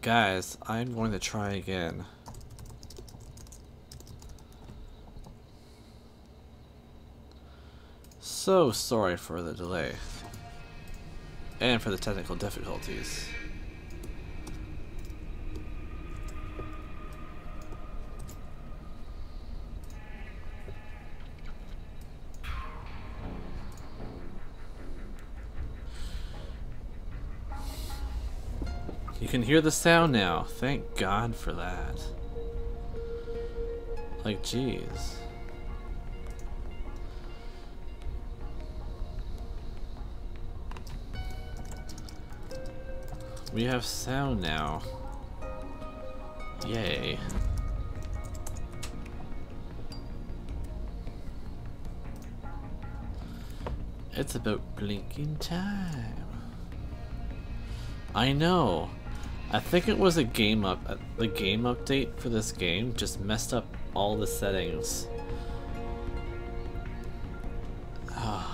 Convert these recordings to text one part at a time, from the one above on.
Guys, I'm going to try again. So sorry for the delay. And for the technical difficulties. You can hear the sound now. Thank God for that. Like, jeez. We have sound now. Yay. It's about blinking time. I know. I think it was the game update for this game just messed up all the settings. I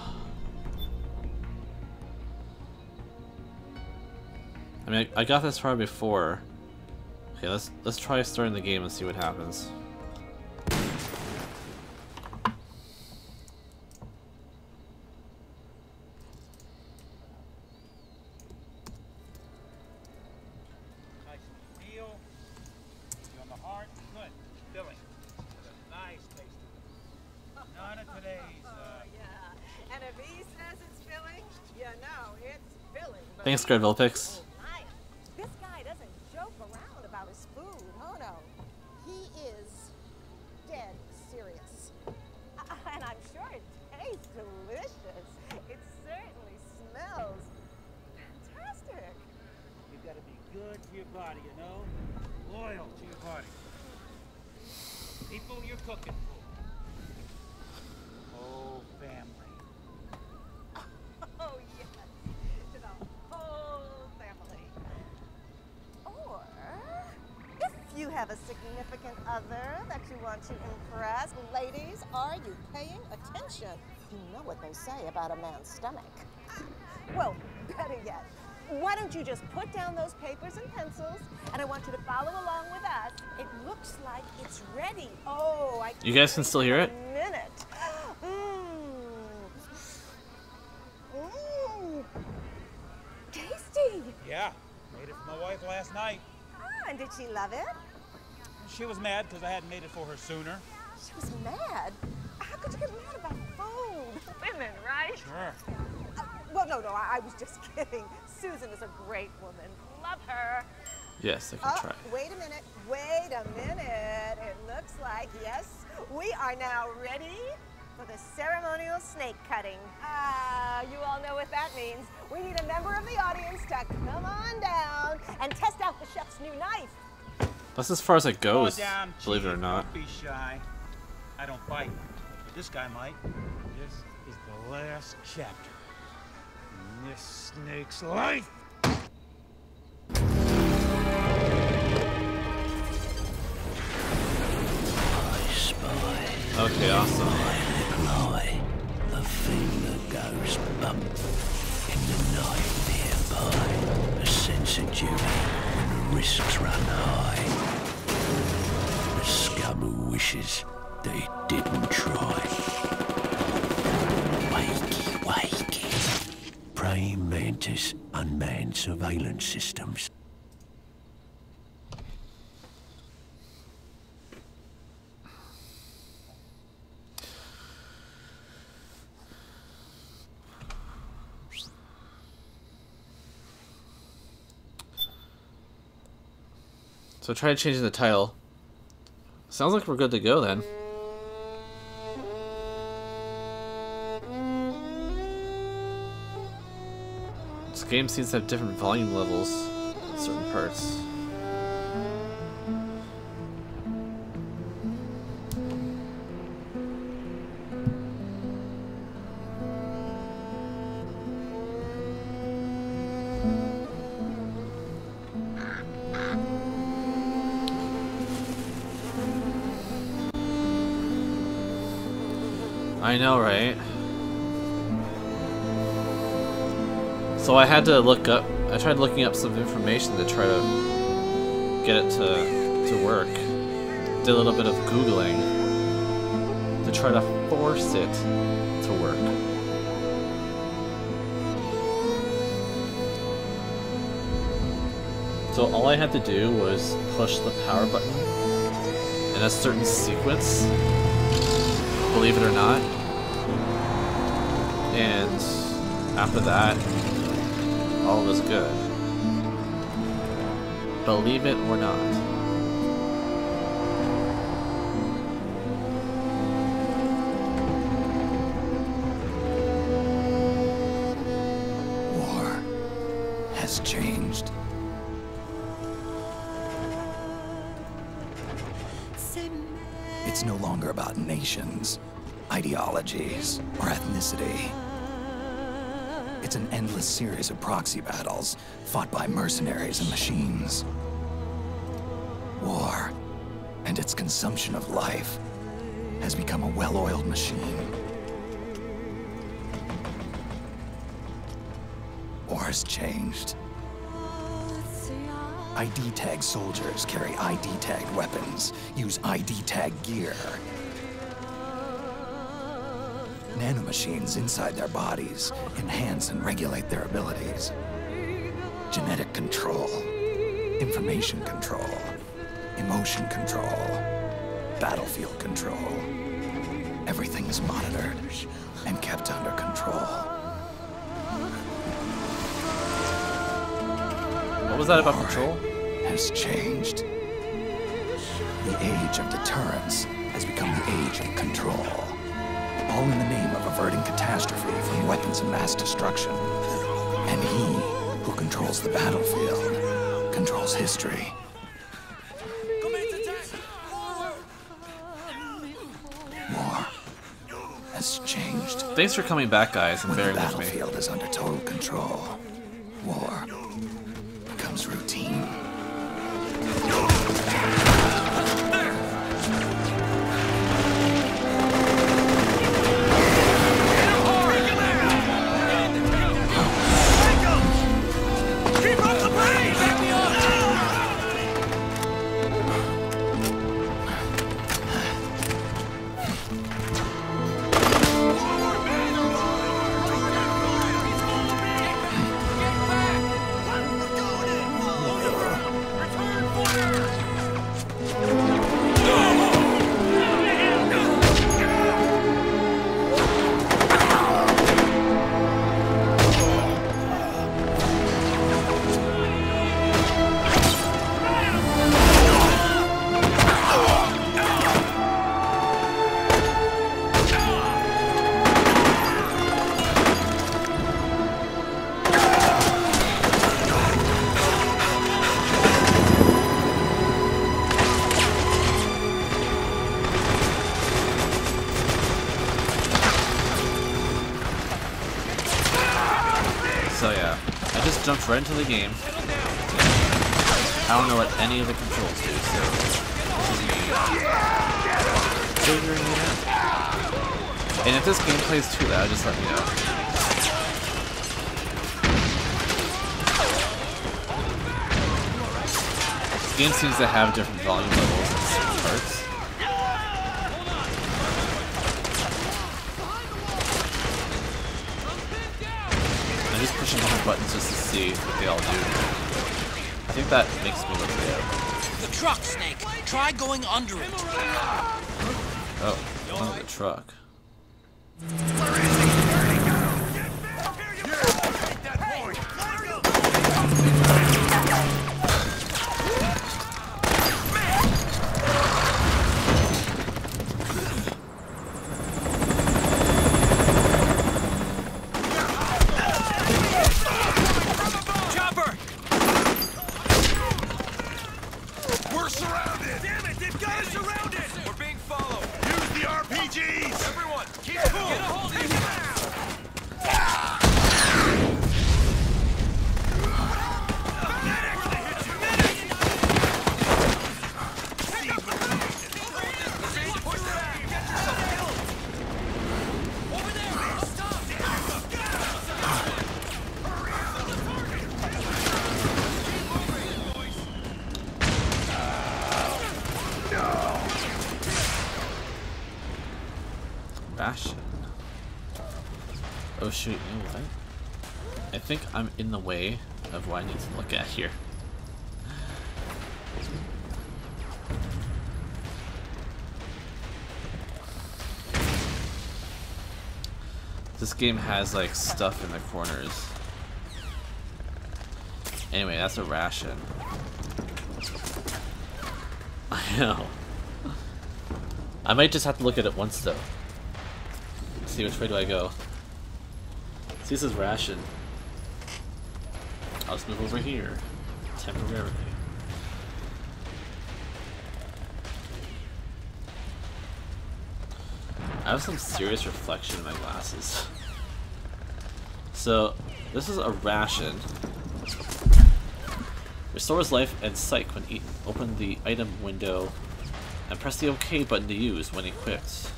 mean, I got this far before. Okay, let's try starting the game and see what happens. Thanks, Gradville. This guy doesn't joke around about his food. Oh no, he is dead serious. And I'm sure it tastes delicious. It certainly smells fantastic. You've got to be good to your body, you know? Loyal to your body. People you're cooking for. Whole family. Oh yes, to the whole family. Or if you have a significant other that you want to impress, ladies, are you paying attention? You know what they say about a man's stomach. Well, better yet, why don't you just put down those papers and pencils, and I want you to follow along with us. It looks like it's ready. Oh, You guys can still hear it? A minute. Tasty. Yeah, made it for my wife last night. Ah, and did she love it? She was mad because I hadn't made it for her sooner. She was mad? How could you get mad about food? Women, right? Sure. Well, no, I was just kidding. Susan is a great woman. Love her. Yes, I can try. Wait a minute. Wait a minute. It looks like, yes, we are now ready for the ceremonial snake cutting. You all know what that means. We need a member of the audience to come on down and test out the chef's new knife. That's as far as it goes, Damn, believe it or not. Don't be shy. I don't bite, but this guy might. This is the last chapter in this snake's life. Okay, awesome. Lie, the thing that goes bump in the night nearby. A sense of duty when the risks run high. The scum who wishes that he didn't try. Wakey, wakey. Praying mantis, unmanned surveillance systems. So try changing the title. Sounds like we're good to go then. This game seems to have different volume levels in certain parts. I know, right? So I had to look up, I tried looking up some information to try to get it to work. Did a little bit of Googling to try to force it to work. So all I had to do was push the power button in a certain sequence, believe it or not, and after that, all was good. Believe it or not. War has changed. It's no longer about nations, ideologies, or ethnicity. It's an endless series of proxy battles fought by mercenaries and machines. War and its consumption of life has become a well-oiled machine. War has changed. ID tag soldiers carry ID tagged weapons, use ID tag gear. Nanomachines inside their bodies enhance and regulate their abilities. Genetic control, information control, emotion control, battlefield control. Everything is monitored and kept under control. What was that about control? Has changed. The age of deterrence has become the age of control. All in the name of averting catastrophe from weapons of mass destruction. And he who controls the battlefield controls history. War has changed. Thanks for coming back, guys, and When the bearing with me. battlefield is under total control, war becomes routine. So yeah, I just jumped right into the game. I don't know what any of the controls do, so this is me figuring it out. And if this game plays too loud, just let me know. This game seems to have different volume levels in certain parts. I'm just pushing different buttons just to see what they all do. I think that makes me look good. The truck, Snake. Try going under it. Oh, under the truck. Everyone, keep cool! Get a hold of it! Actually, you know what? I think I'm in the way of what I need to look at here. This game has like stuff in the corners. Anyway, that's a ration. I know. I might just have to look at it once though. See which way do I go. See, this is ration. I'll just move over here temporarily. I have some serious reflection in my glasses. So, this is a ration. Restores life and psych when eaten. Open the item window and press the OK button to use when equipped.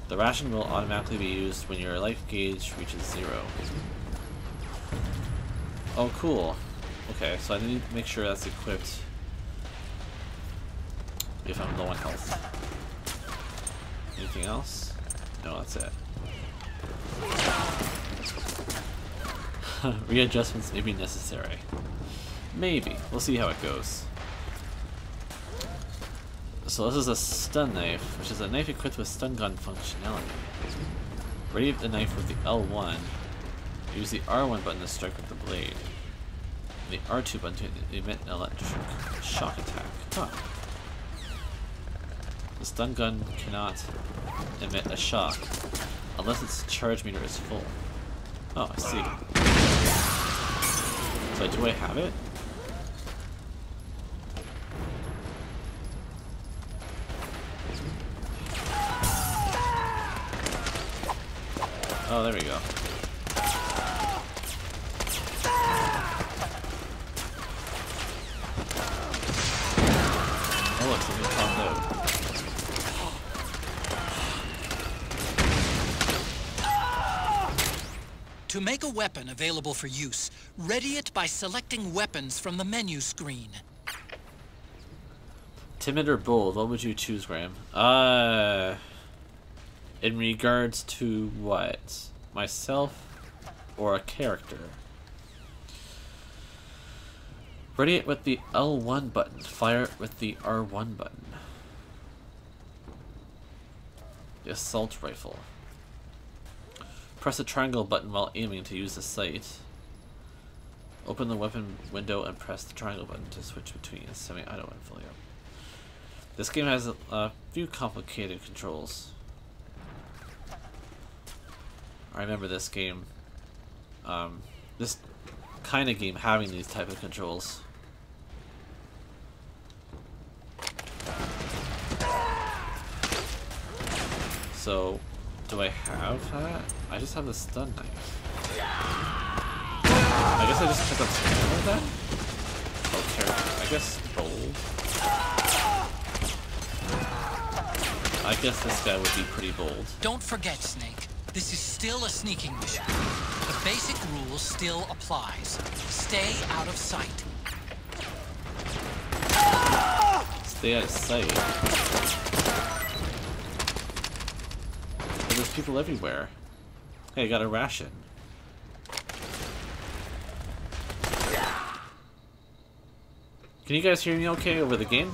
The ration will automatically be used when your life gauge reaches 0. Oh, cool. Okay, so I need to make sure that's equipped if I'm low on health. Anything else? No, that's it. Readjustments may be necessary. Maybe. We'll see how it goes. So this is a stun knife, which is a knife equipped with stun gun functionality. Ready the knife with the L1. Use the R1 button to strike with the blade. And the R2 button to emit an electric shock attack. Huh. The stun gun cannot emit a shock unless its charge meter is full. Oh, I see. So do I have it? Oh, there we go. Oh, look, something popped out. To make a weapon available for use, ready it by selecting weapons from the menu screen. Timid or bold, what would you choose, Graham? In regards to what? Myself or a character? Ready it with the L1 button. Fire it with the R1 button. The assault rifle. Press the triangle button while aiming to use the sight. Open the weapon window and press the triangle button to switch between semi-auto and fully up. This game has a few complicated controls. I remember this game, this kind of game having these type of controls. So, do I have that? I just have the stun knife. I guess I just pick up something like that? Oh, character. I guess bold. I guess this guy would be pretty bold. Don't forget, Snake. This is still a sneaking mission. The basic rule still applies. Stay out of sight. Stay out of sight. But there's people everywhere. Hey, I got a ration. Can you guys hear me okay over the game?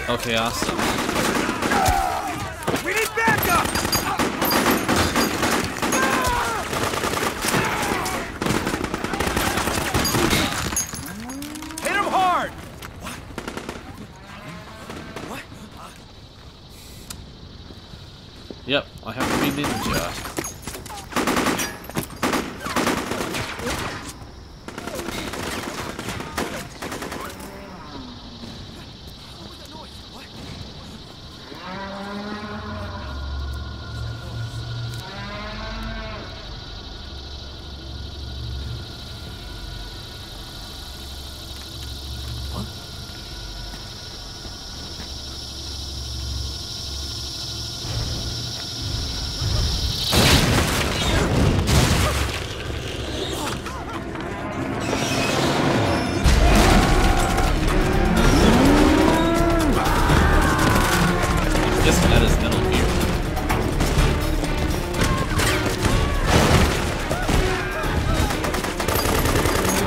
Okay, awesome. We need backup! Hit him hard! What? Yep, I have to be ninja.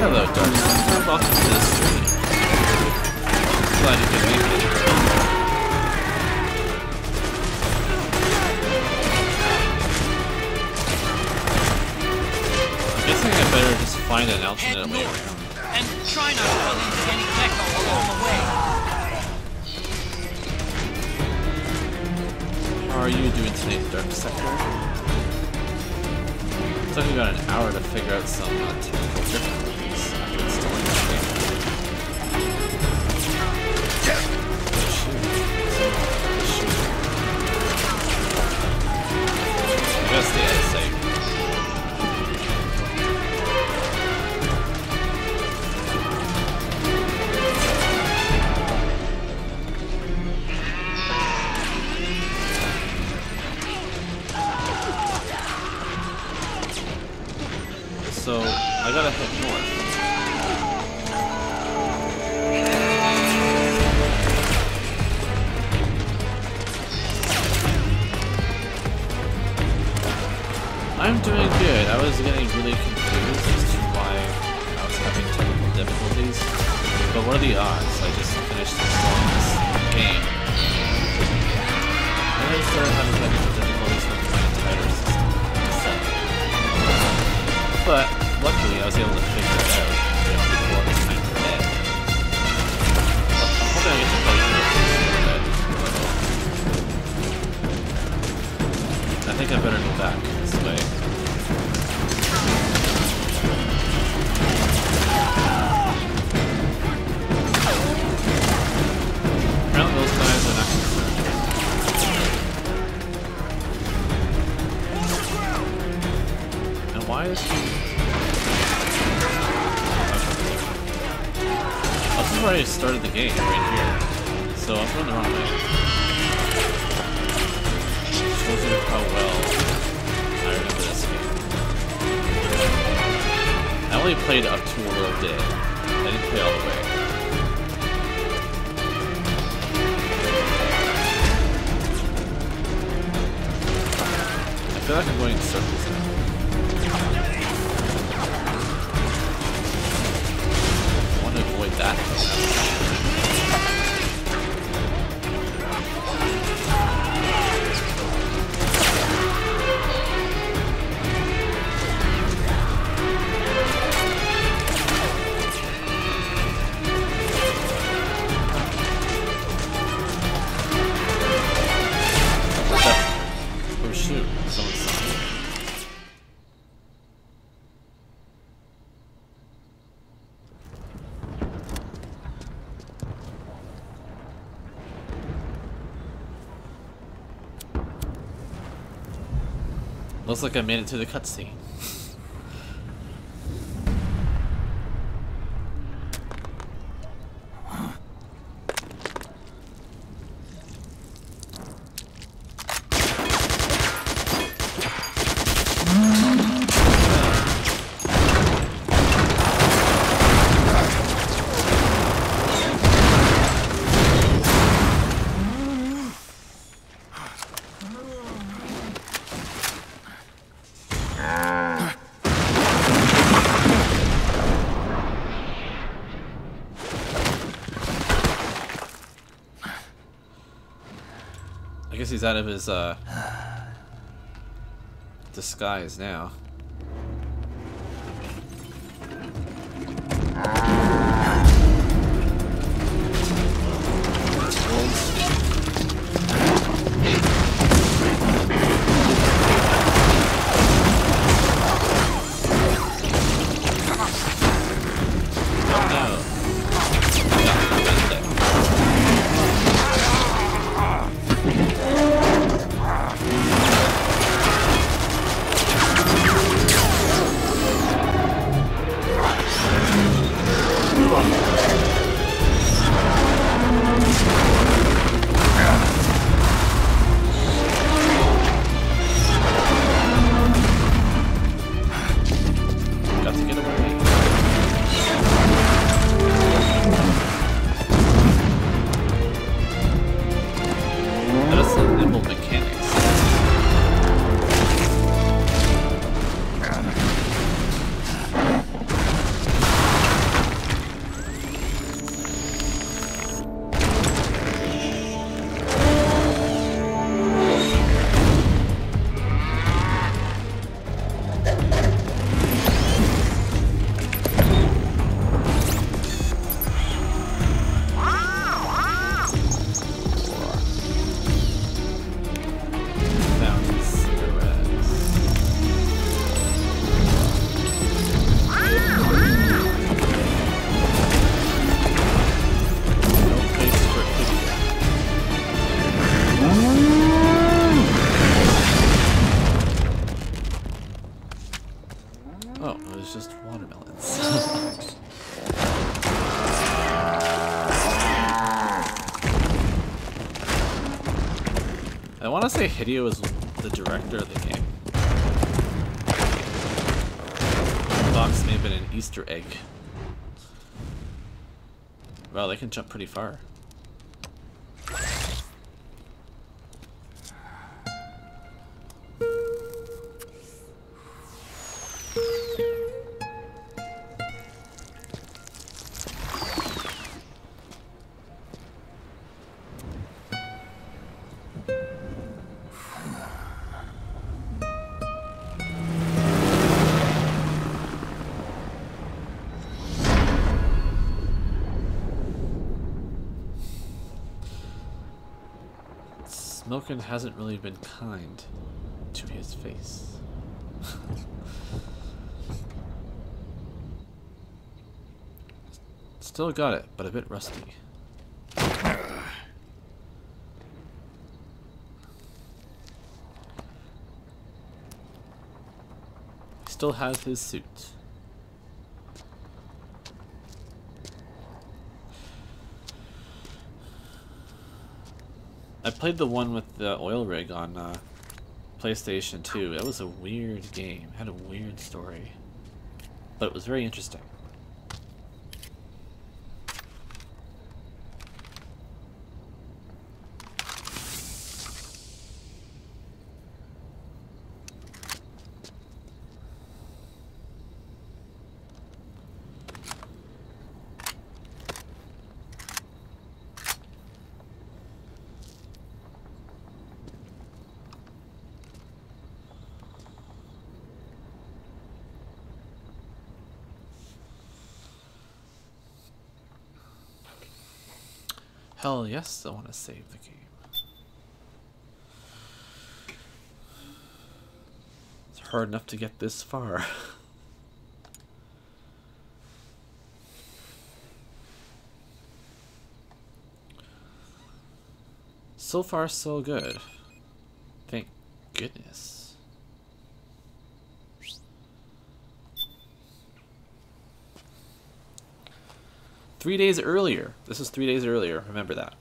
Hello, Dark. Welcome to the stream. Glad you could make it. I'm guessing I better just find an alternate way around. And try not to run into any echo along the way. How are you doing today, Dark Sector? It took me about an hour to figure out some technical difficulties after installing the game. I gotta stay out of sight. So, I gotta head north. I'm doing good. I was getting really confused as to why I was having technical difficulties. But what are the odds? I just finished installing this game. And I started having technical difficulties with my entire system. But luckily, I was able to figure it out before it's time for bed. I'm hoping I get to play through it before bed. I think I better go back this way. Apparently, those guys are not concerned. And why is he? This is where I started the game, right here. So I'm going the wrong way. Shows you how well I remember this game. I only played up to a little bit. I didn't play all the way. I feel like I'm going in circles now. Avoid that. Oh shoot, someone saw me. Looks like I made it to the cutscene. I guess he's out of his disguise now. Oh, it was just watermelons. I want to say Hideo is the director of the game. The box may have been an Easter egg. Wow, they can jump pretty far. Smokin hasn't really been kind to his face. Still got it, but a bit rusty. Still has his suit. I played the one with the oil rig on PlayStation 2. It was a weird game. It had a weird story. But it was very interesting. Hell yes, I want to save the game. It's hard enough to get this far. So far, so good. Thank goodness. 3 days earlier. This is 3 days earlier. Remember that.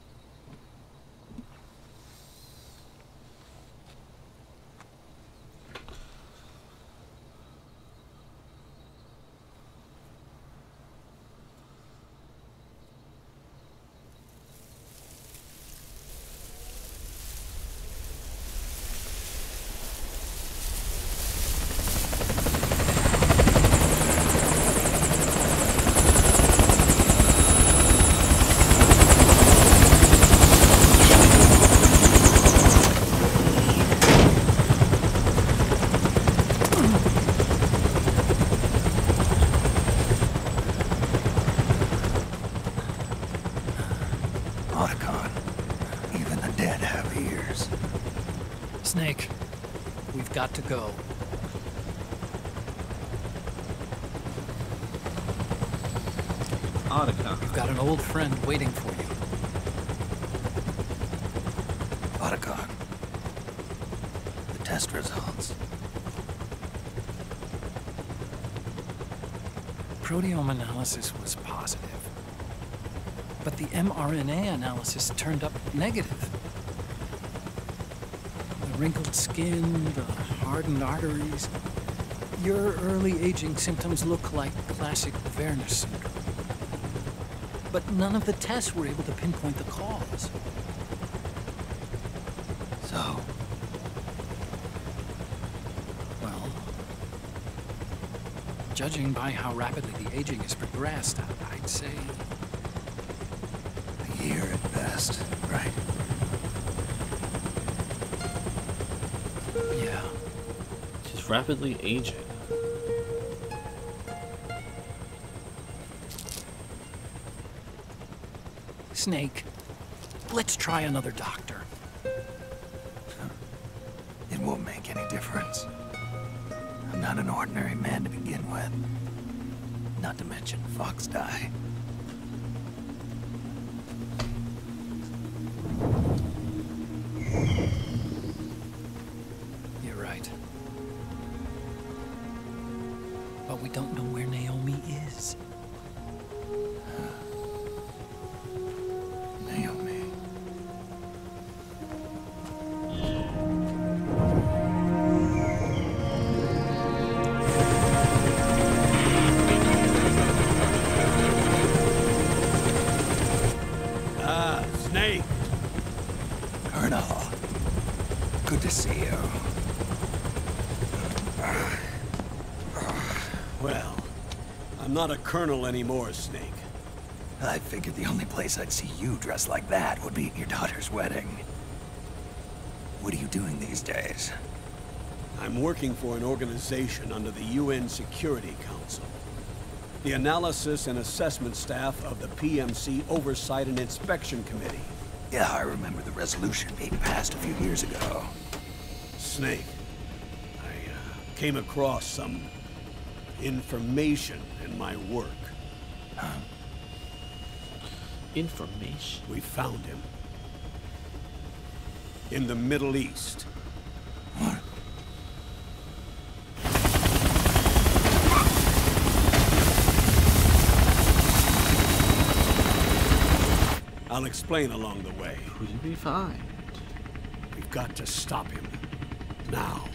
Snake, we've got to go. Otacon. We've got an old friend waiting for you. Otacon. The test results. Proteome analysis was positive, but the mRNA analysis turned up negative. The wrinkled skin, the hardened arteries. Your early aging symptoms look like classic Werner syndrome. But none of the tests were able to pinpoint the cause. So? Well, judging by how rapidly the aging has progressed, I'd say... A year at best, right? Yeah. She's rapidly aging. Snake, let's try another doctor. It won't make any difference. I'm not an ordinary man to begin with. Not to mention Fox die. You're right. but we don't know where Naomi is. Naomi. Snake. Colonel. Good to see you. Well, I'm not a colonel anymore, Snake. I figured the only place I'd see you dressed like that would be at your daughter's wedding. What are you doing these days? I'm working for an organization under the UN Security Council. The Analysis and Assessment Staff of the PMC Oversight and Inspection Committee. Yeah, I remember the resolution being passed a few years ago. Snake, I came across some information in my work. Information? We found him. In the Middle East. What? I'll explain along the way. Who did we find? We've got to stop him. Now.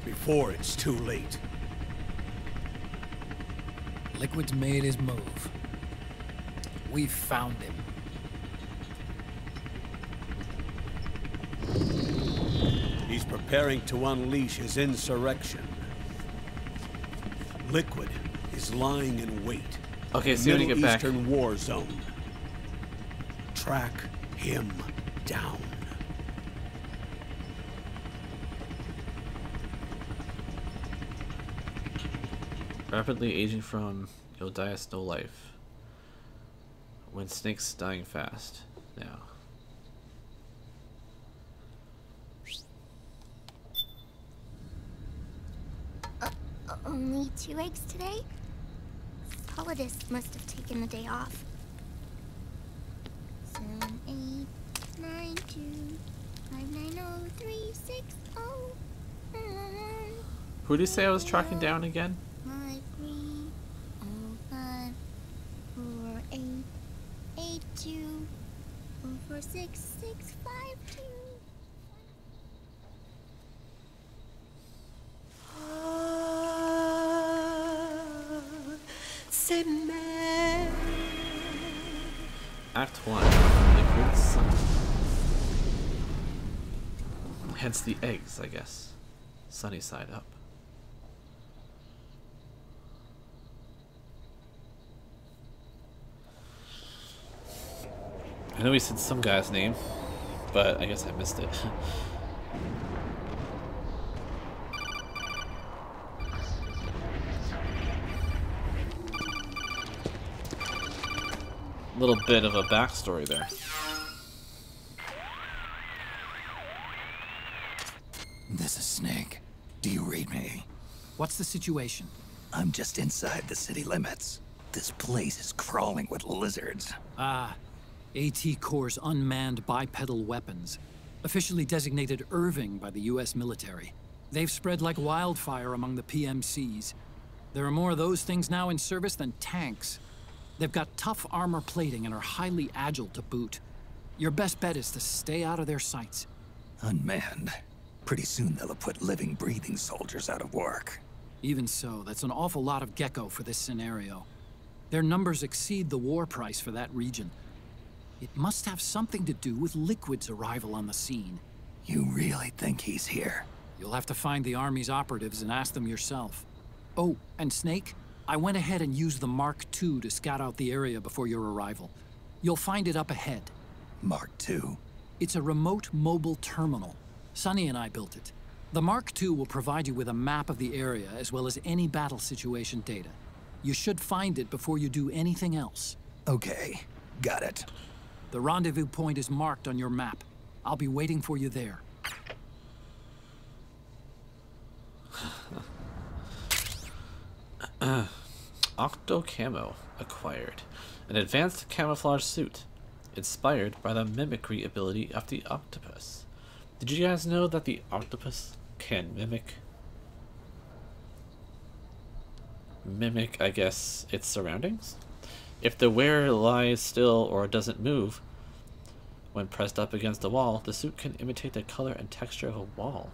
Before it's too late. Liquid's made his move. We found him. He's preparing to unleash his insurrection. Liquid is lying in wait. Okay, so you want to get back. Middle Eastern war zone. Track him down. Rapidly aging from you'll die a snow life. When Snake's dying fast. Now. Only 2 eggs today? Solidus must have taken the day off. 7, 8, 9, 2, 5, 9, 0, 3, 6, 0. Who did you say I was tracking down again? 5, 3, 0, 5, 4, 8, 8, 2, 4, 4, 6, 6, 5, 2. Act 1. Liquid Sun. Hence the eggs, I guess. Sunny side up. I know he said some guy's name, but I guess I missed it. Little bit of a backstory there. This is Snake. Do you read me? What's the situation? I'm just inside the city limits. This place is crawling with lizards. Ah, AT Corps' unmanned bipedal weapons. Officially designated Irving by the US military. They've spread like wildfire among the PMCs. There are more of those things now in service than tanks. They've got tough armor plating and are highly agile to boot. Your best bet is to stay out of their sights. Unmanned. Pretty soon they'll have put living, breathing soldiers out of work. Even so, that's an awful lot of gecko for this scenario. Their numbers exceed the war price for that region. It must have something to do with Liquid's arrival on the scene. You really think he's here? You'll have to find the Army's operatives and ask them yourself. Oh, and Snake, I went ahead and used the Mark II to scout out the area before your arrival. You'll find it up ahead. Mark II? It's a remote mobile terminal. Sonny and I built it. The Mark II will provide you with a map of the area as well as any battle situation data. You should find it before you do anything else. Okay, got it. The rendezvous point is marked on your map. I'll be waiting for you there. Octo Camo acquired. An advanced camouflage suit, inspired by the mimicry ability of the octopus. Did you guys know that the octopus can mimic? mimic, I guess, its surroundings. If the wearer lies still or doesn't move when pressed up against a wall, the suit can imitate the color and texture of a wall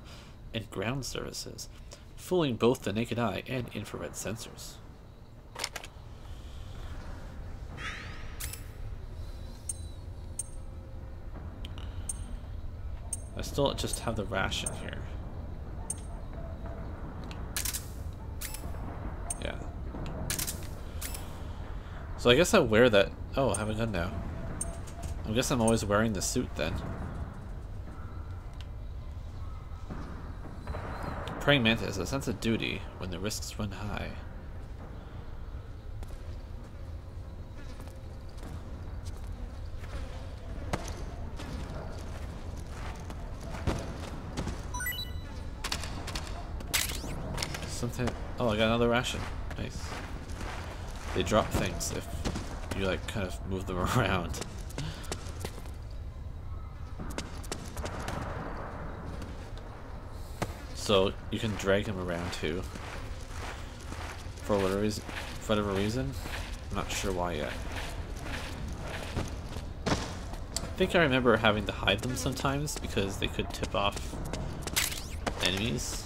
and ground surfaces, fooling both the naked eye and infrared sensors. I still just have the ration here. Yeah. So I guess I wear that. Oh, I have a gun now. I guess I'm always wearing the suit then. Praying mantis, a sense of duty when the risks run high. Something. Oh, I got another ration. Nice. They drop things if you like kind of move them around. So you can drag him around too. For whatever reason. I'm not sure why yet. I think I remember having to hide them sometimes because they could tip off enemies.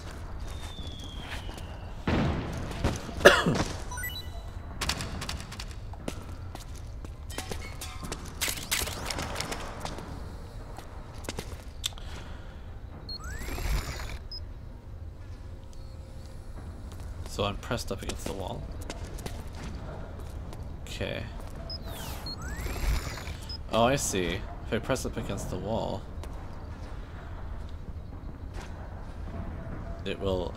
So I'm pressed up against the wall. Okay. Oh, I see. If I press up against the wall, it will...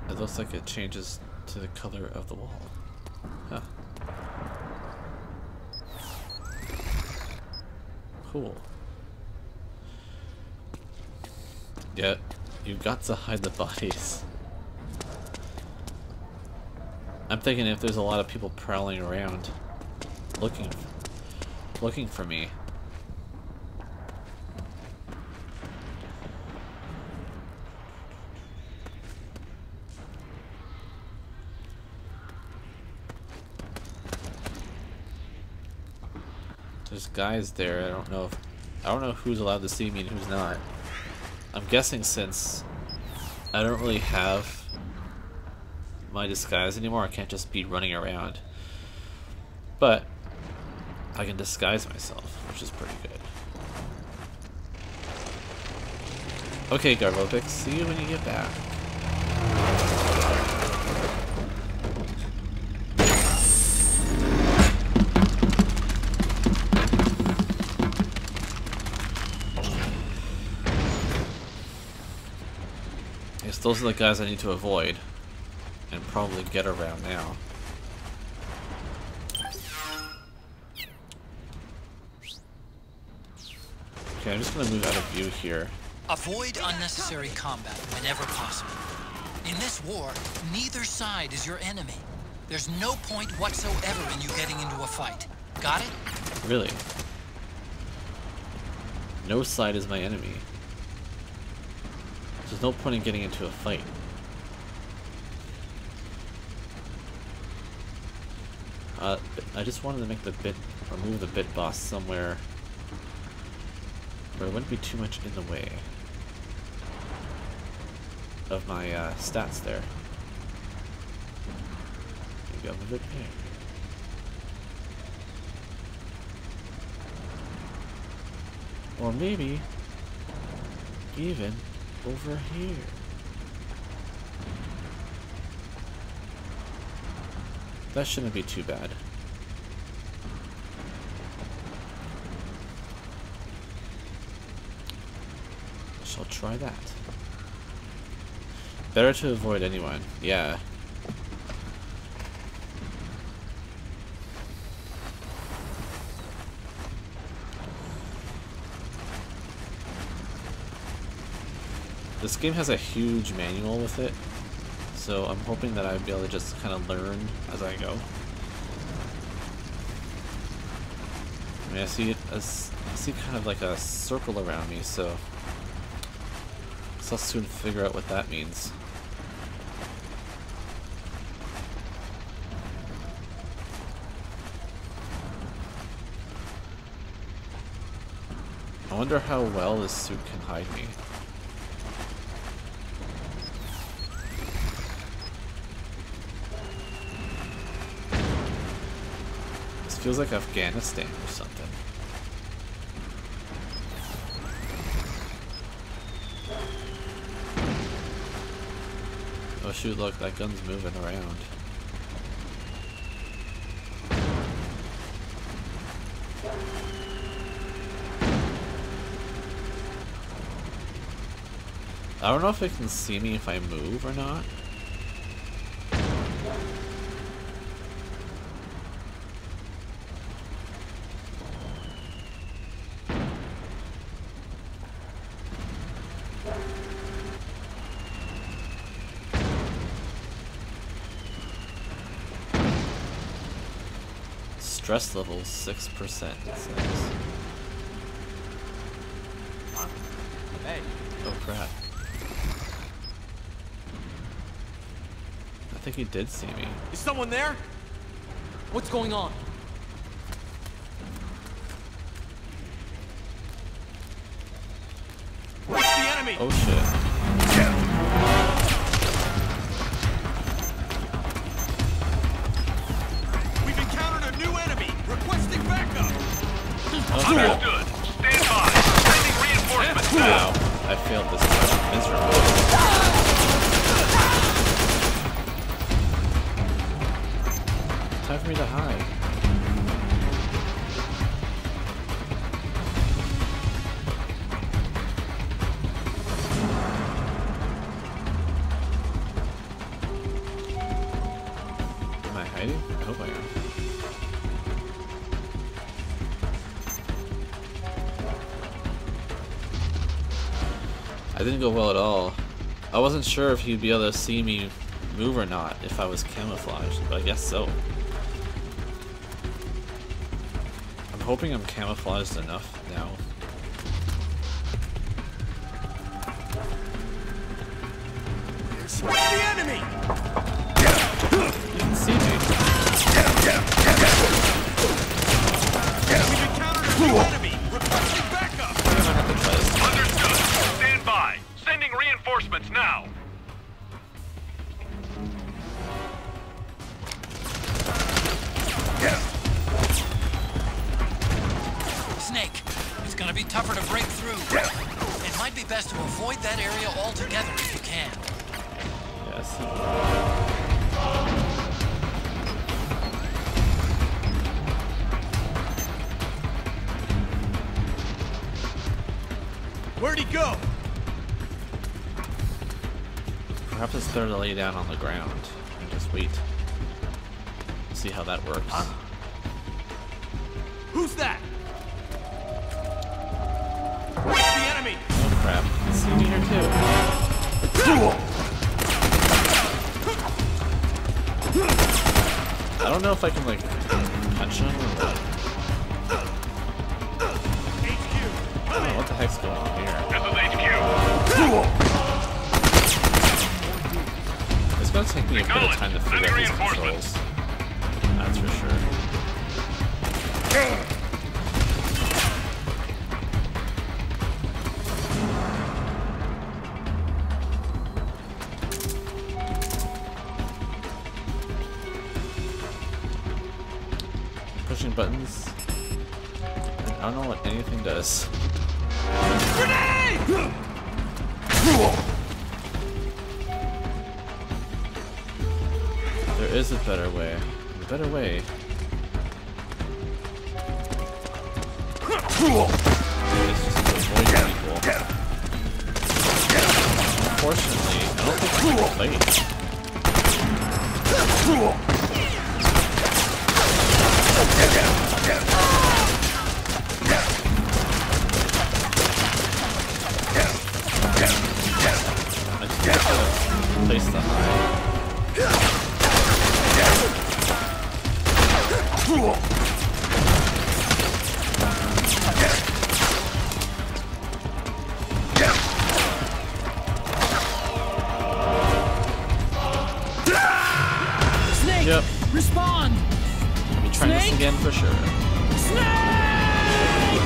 It looks like it changes to the color of the wall. Huh. Cool. Yeah, you've got to hide the bodies. I'm thinking if there's a lot of people prowling around looking for me. There's guys there. I don't know who's allowed to see me and who's not. I'm guessing since I don't really have my disguise anymore, I can't just be running around. But I can disguise myself, which is pretty good. Okay, Garvopix, see you when you get back. Yes, those are the guys I need to avoid. And probably get around now. Okay, I'm just gonna move out of view here. Avoid unnecessary combat whenever possible. In this war, neither side is your enemy. There's no point whatsoever in you getting into a fight. Got it? Really? No side is my enemy. There's no point in getting into a fight. I just wanted to make the bit, or move the bit boss somewhere where it wouldn't be too much in the way of my stats there. Maybe I'll move it here. Or maybe even over here. That shouldn't be too bad. Shall try that. Better to avoid anyone. Yeah. This game has a huge manual with it. So I'm hoping that I'll be able to just kind of learn as I go. I mean, I see kind of like a circle around me, so I'll soon figure out what that means. wonder how well this suit can hide me. This feels like Afghanistan or something. Oh shoot, look, that gun's moving around. I don't know if it can see me if I move or not. Stress level 6%, it says. Hey. Oh crap. I think he did see me. Is someone there? What's going on? It's the enemy! Oh shit. We've encountered a new enemy! Requesting backup! Understood. Stand by! Sending reinforcements Wow. I failed this miserably. Time for me to hide. Am I hiding? I hope I am. I didn't go well at all. I wasn't sure if he'd be able to see me move or not if I was camouflaged, but I guess so. I'm hoping I'm camouflaged enough now. The enemy! You can see me. We've encountered a new enemy! Requesting backup! I'm gonna have to try this. Understood! Stand by! Sending reinforcements now! Snake, it's gonna be tougher to break through. It might be best to avoid that area altogether if you can. Yes. Where'd he go? Perhaps it's better to lay down on the ground and just wait. See how that works. Who's that? It's the enemy! Oh crap. It's me here too. I don't know if I can like punch him or what. I don't know what the heck's going on here. It's gonna take me a bit of time to figure out these controls. That's for sure. Pushing buttons. And I don't know what anything does. There is a better way. A better way. It's just to avoid people. Unfortunately, I don't think I can fight. I just gotta place the high. Snake, Yep. respond! I'll be trying this again for sure. Snake!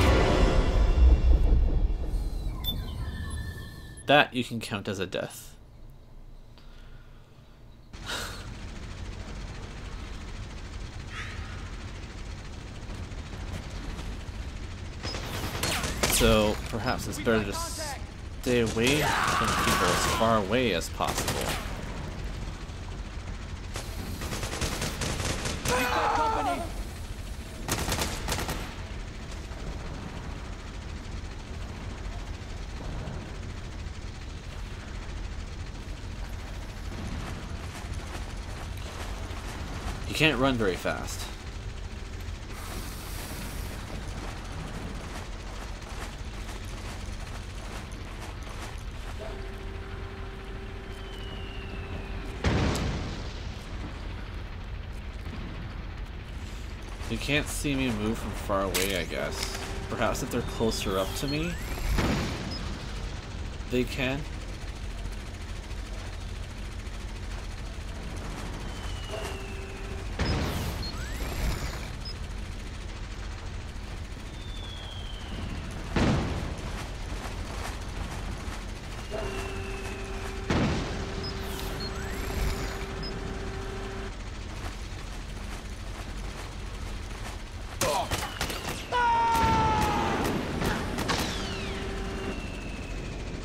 That you can count as a death. So perhaps it's better to stay away from people as far away as possible. You can't run very fast. You can't see me move from far away, I guess. Perhaps if they're closer up to me, they can.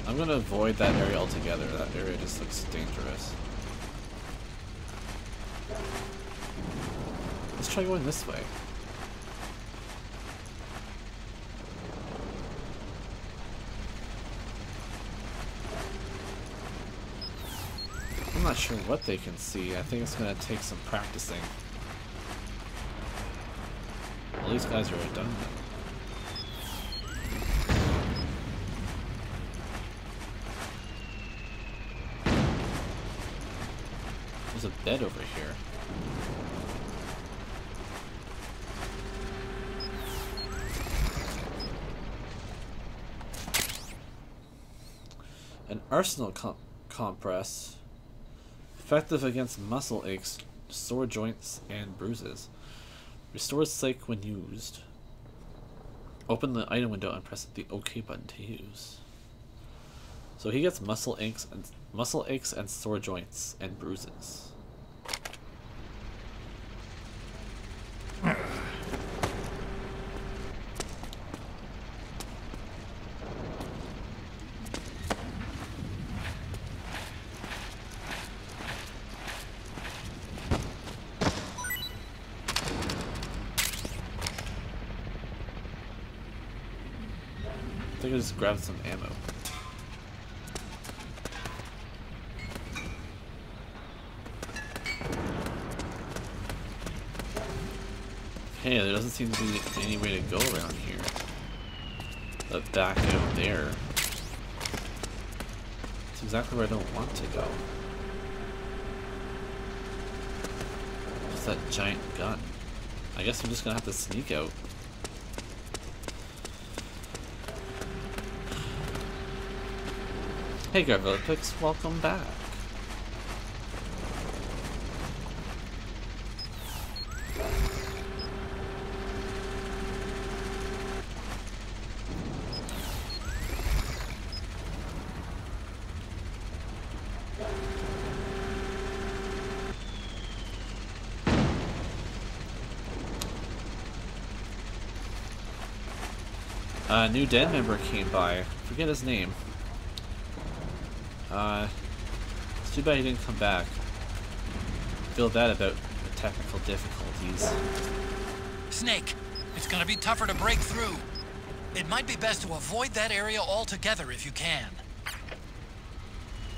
I'm gonna avoid that area altogether. That area just looks dangerous. Let's try going this way. I'm not sure what they can see. I think it's gonna take some practicing. Well, these guys are redundant. There's a bed over here. An arsenal compress. Effective against muscle aches, sore joints, and bruises. Restores psych when used. Open the item window and press the OK button to use. So he gets muscle aches and sore joints and bruises. I think I just grabbed some ammo. Hey, there doesn't seem to be any way to go around here. But back out there. It's exactly where I don't want to go. What's that giant gun? I guess I'm just gonna have to sneak out. Hey Garvillipix, welcome back. A new den member came by. Forget his name. It's too bad he didn't come back. Feel bad about the technical difficulties. Snake, it's gonna be tougher to break through. It might be best to avoid that area altogether if you can.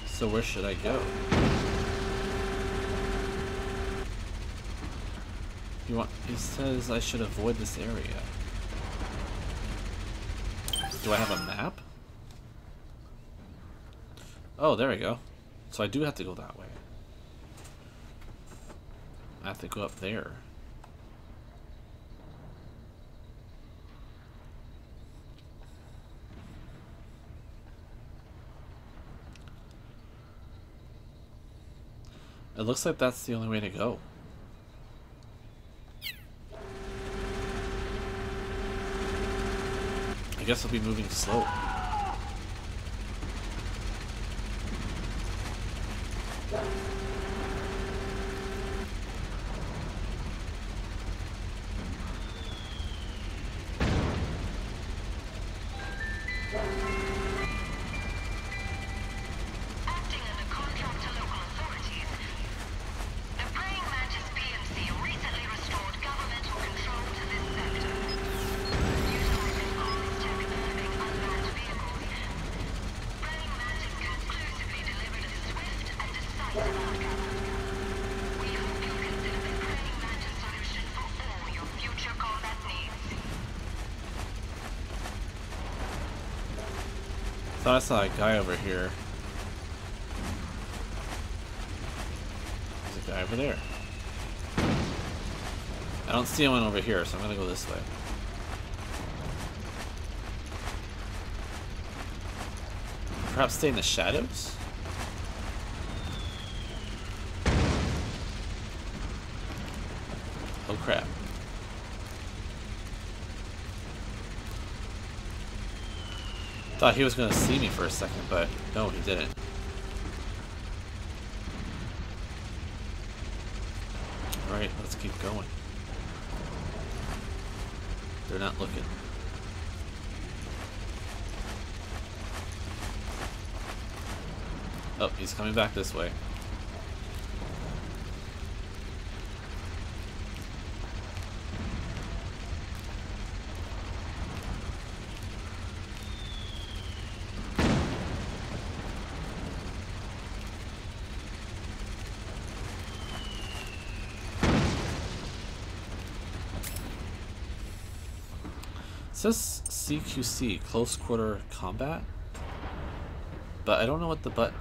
So where should I go? He says I should avoid this area. Do I have a map? Oh, there we go. So I do have to go that way. I have to go up there. It looks like that's the only way to go. I guess I'll be moving slow. I thought I saw a guy over here. There's a guy over there. I don't see anyone over here, so I'm gonna go this way. Perhaps stay in the shadows? Oh crap. Thought he was gonna see me for a second, but no, he didn't. Alright, let's keep going. They're not looking. Oh, he's coming back this way. It says CQC, close quarter combat, but I don't know what the button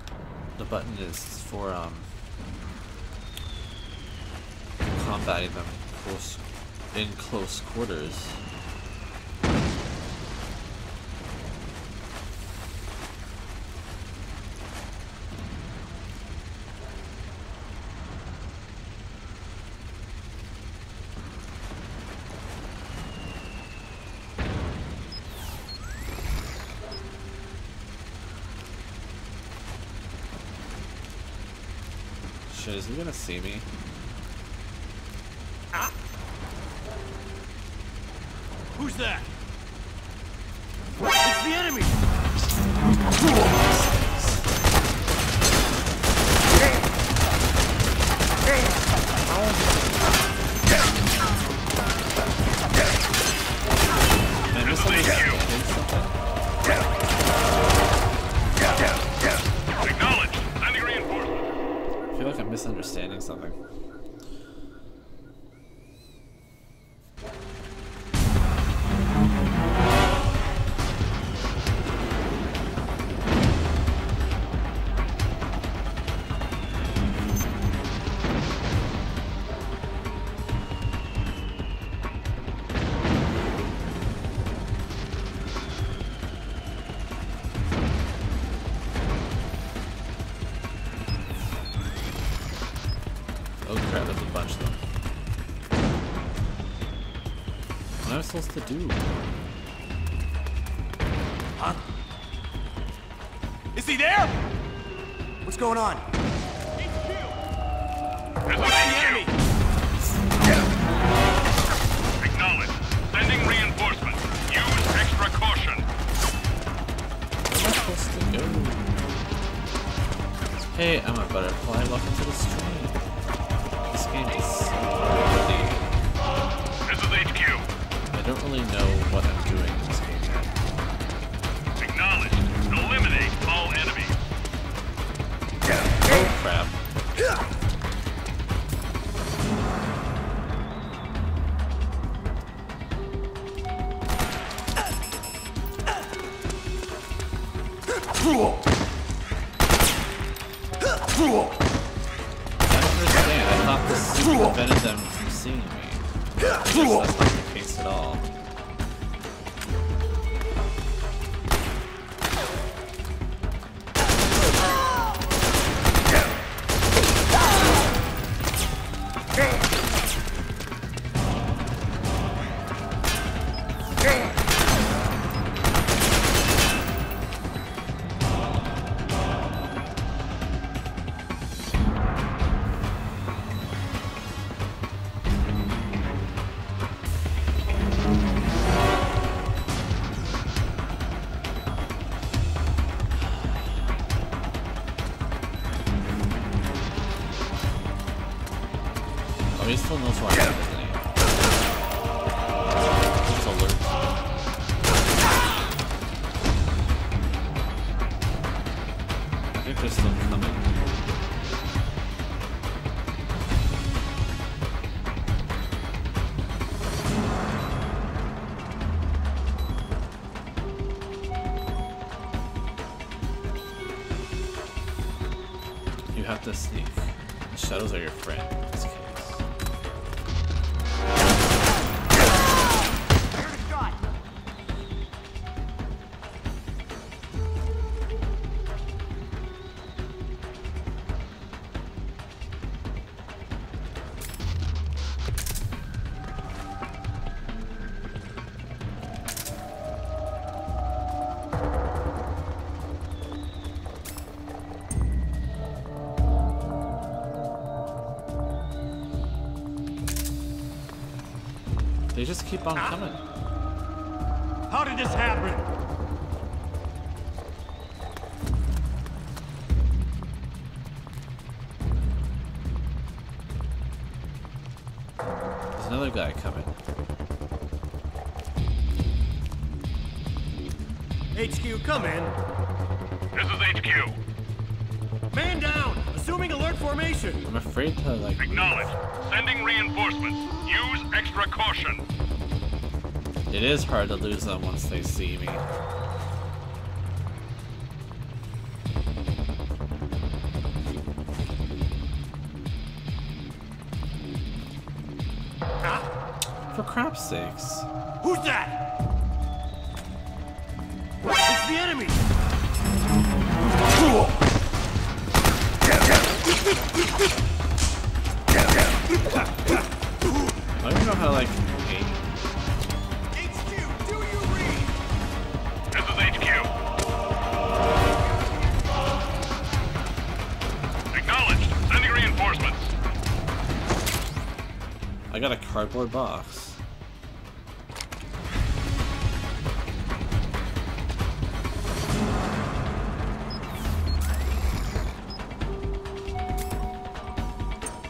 is for combating them in close quarters. Shit, is he gonna see me? Ah. Who's that? It's the enemy! Man, this Acknowledge. Sending reinforcements. I feel like I'm misunderstanding something. Oh crap, there's a bunch of them. What am I supposed to do? Huh? Is he there? What's going on? This is HQ. Acknowledge. Sending reinforcements. Use extra caution. Where am I supposed to go? Hey, I'm a butterfly. Welcome to the stream. This game is so hard. This is HQ. I don't really know what I'm doing in this game yet. Acknowledge. Eliminate all enemies. Oh crap. I don't understand. I thought this prevented them from seeing me. I guess that's not the case at all. Oh, he still knows where I am, doesn't he? He's alert. I think they're still coming. You have to sneak. The shadows are your friend in this case. They just keep on coming. How did this happen? There's another guy coming. HQ, come in. This is HQ. Man down! Assuming alert formation! I'm afraid to, like... Acknowledged. Sending reinforcements. Use extra caution. It is hard to lose them once they see me. For crap's sakes. Who's that? It's the enemy! I don't even know how to, like, aim. HQ, do you read? This is HQ. Acknowledged. Sending reinforcements. I got a cardboard box.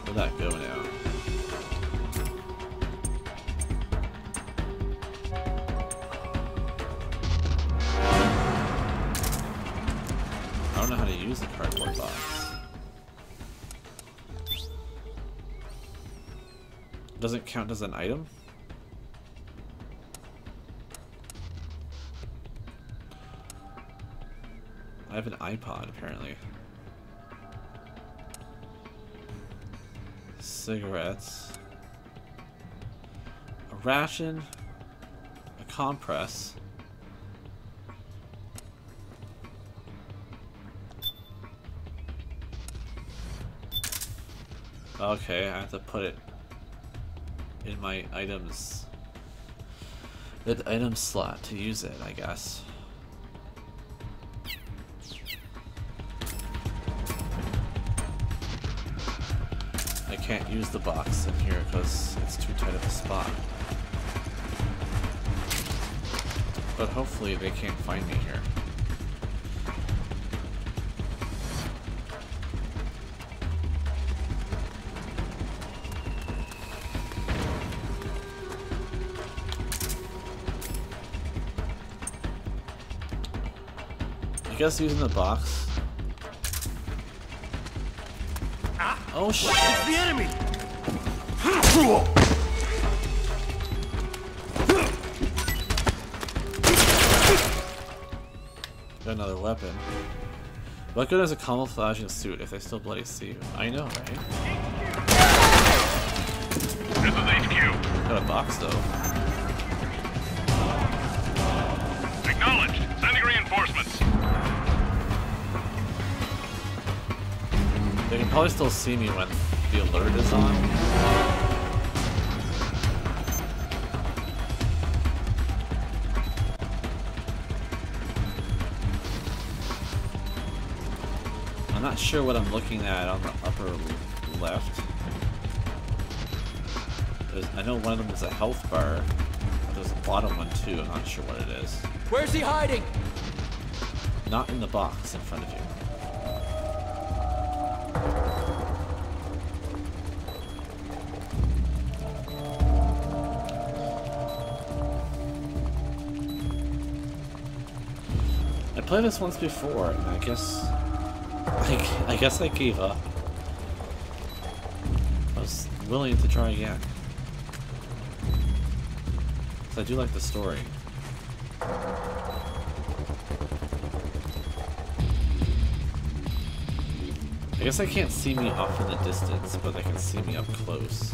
Where'd that go now? I don't know how to use the cardboard box. Doesn't count as an item? I have an iPod apparently. Cigarettes. A ration. A compress. Okay, I have to put it in my items. The item slot to use it, I guess. I can't use the box in here because it's too tight of a spot. But hopefully they can't find me here. I guess using the box. Oh shit! It's the enemy! Got another weapon. What good is a camouflaging suit if they still bloody see you? I know, right? This is HQ. Got a box though. Acknowledged. Sending reinforcements. They can probably still see me when the alert is on. I'm not sure what I'm looking at on the upper left. I know one of them is a health bar, but there's a bottom one too. I'm not sure what it is. Where's he hiding? Not in the box in front of you. played this once before, and I guess I gave up. I was willing to try again. So I do like the story. I guess I can't see me off in the distance, but they can see me up close.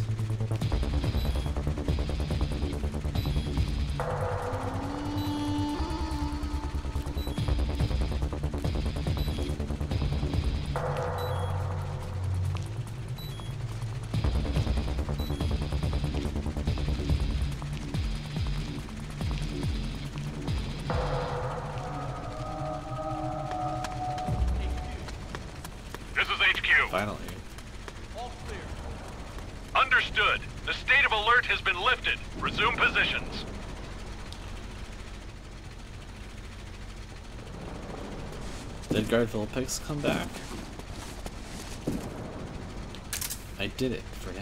Finally. All clear. Understood. The state of alert has been lifted. Resume positions. Did Guardville Pigs come back? I did it for now.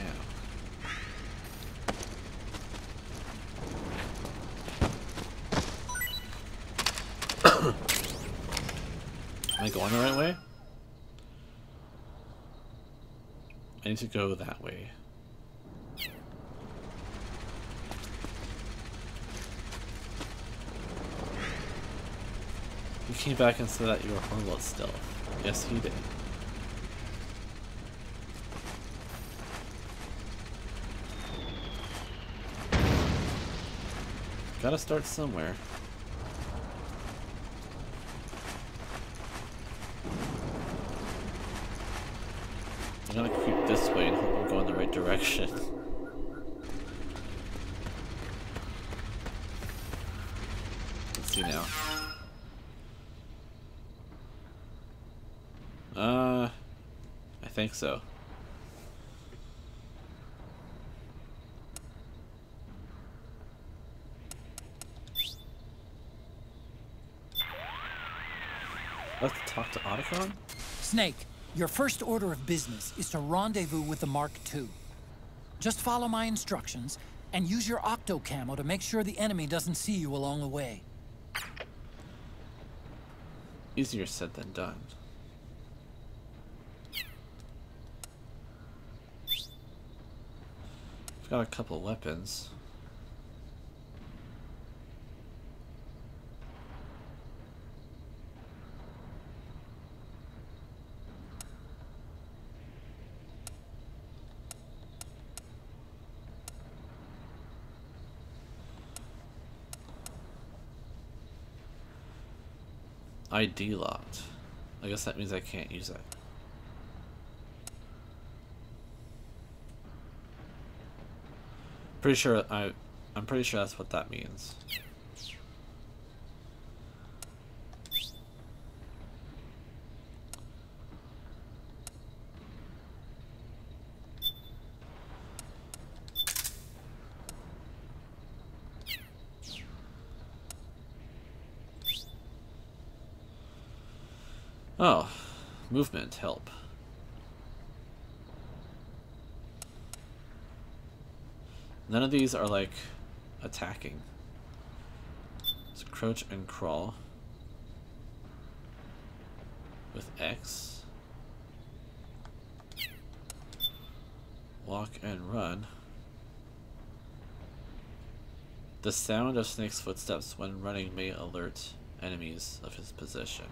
Am I going the right way? I need to go that way. You came back and said that you were horrible at stealth. Yes, he did. Gotta start somewhere. I'm gonna creep this way and hope I'm going the right direction. Let's see now. I think so. Let's talk to Otacon? Snake, your first order of business is to rendezvous with the Mark II. Just follow my instructions and use your octo camo to make sure the enemy doesn't see you along the way. Easier said than done. I've got a couple weapons. ID locked. I guess that means I can't use it. I'm pretty sure that's what that means. Oh, movement help. None of these are like attacking. So crouch and crawl with X. Walk and run. The sound of Snake's footsteps when running may alert enemies of his position.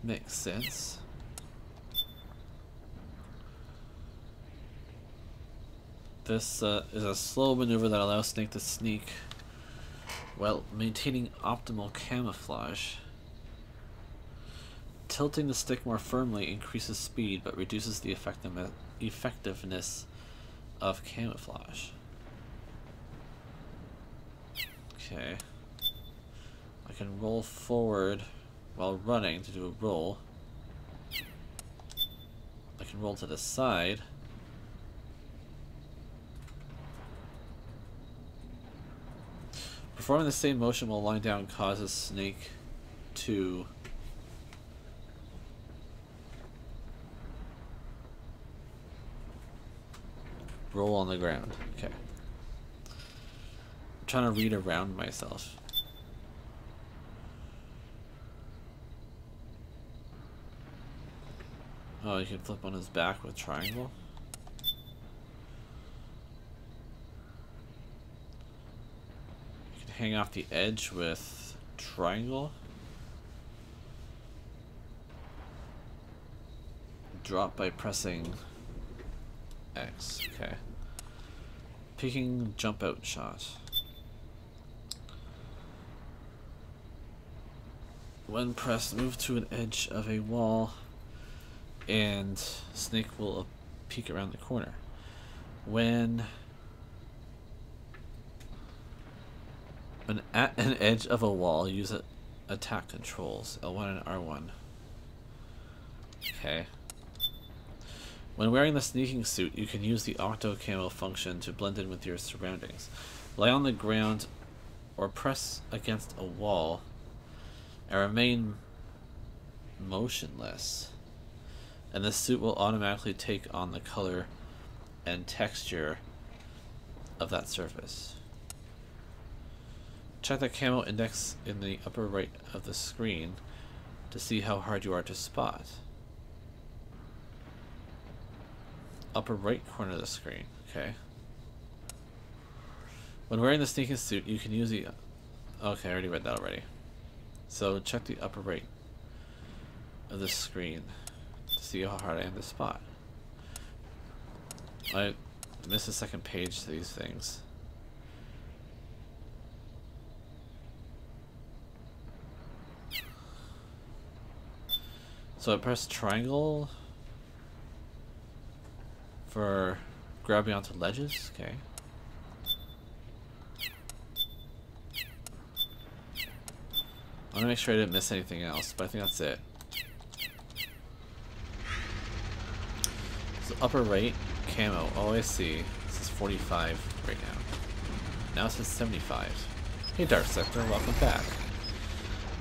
Makes sense. This is a slow maneuver that allows Snake to sneak while maintaining optimal camouflage. Tilting the stick more firmly increases speed but reduces the effectiveness of camouflage. Okay. I can roll forward while running to do a roll. I can roll to the side. Performing the same motion while lying down causes Snake to roll on the ground. Okay. I'm trying to read around myself. Oh, you can flip on his back with triangle. You can hang off the edge with triangle. Drop by pressing X. Okay. Peeking jump out shot. When pressed, move to an edge of a wall and Snake will peek around the corner. When at an edge of a wall, use attack controls, L1 and R1. Okay. When wearing the sneaking suit, you can use the octo camo function to blend in with your surroundings. Lie on the ground or press against a wall and remain motionless, and the suit will automatically take on the color and texture of that surface. Check the camo index in the upper right of the screen to see how hard you are to spot. Upper right corner of the screen, okay. When wearing the sneaking suit, you can use the... Okay, I already read that already. So check the upper right of the screen to see how hard I am to spot. I missed a second page to these things. So I press triangle for grabbing onto ledges, okay. I want to make sure I didn't miss anything else, but I think that's it. So upper right, camo. Oh, I see. This is 45 right now. Now it says 75. Hey Dark Sector, welcome back.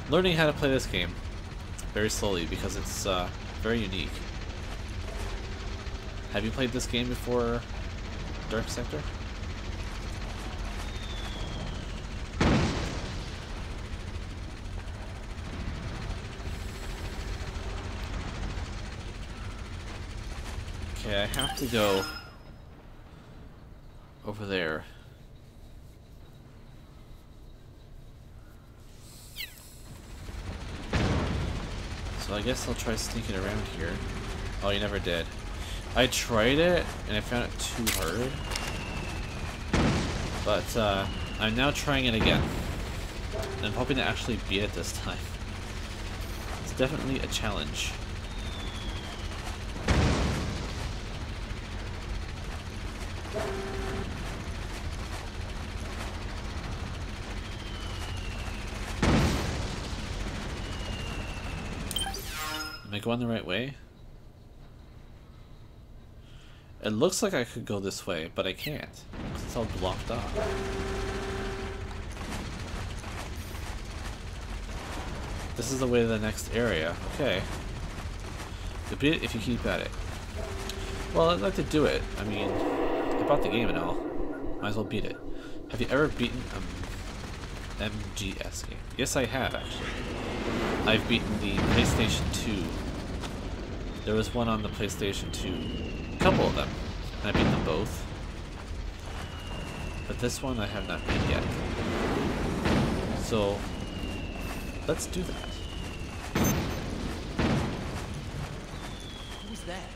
Learning how to play this game very slowly because it's very unique. Have you played this game before, Dark Sector? Okay, I have to go over there. So I guess I'll try sneaking around here. Oh, you never did. I tried it and I found it too hard. But I'm now trying it again. And I'm hoping to actually beat it this time. It's definitely a challenge. Am I going the right way? It looks like I could go this way, but I can't. It's all blocked off. This is the way to the next area. Okay. You'll beat it if you keep at it. Well, I'd like to do it. I mean, I bought the game and all. Might as well beat it. Have you ever beaten an MGS game? Yes, I have, actually. I've beaten the PlayStation 2. There was one on the PlayStation 2. A couple of them. And I beat them both. But this one I have not beat yet. So, let's do that. Who's that?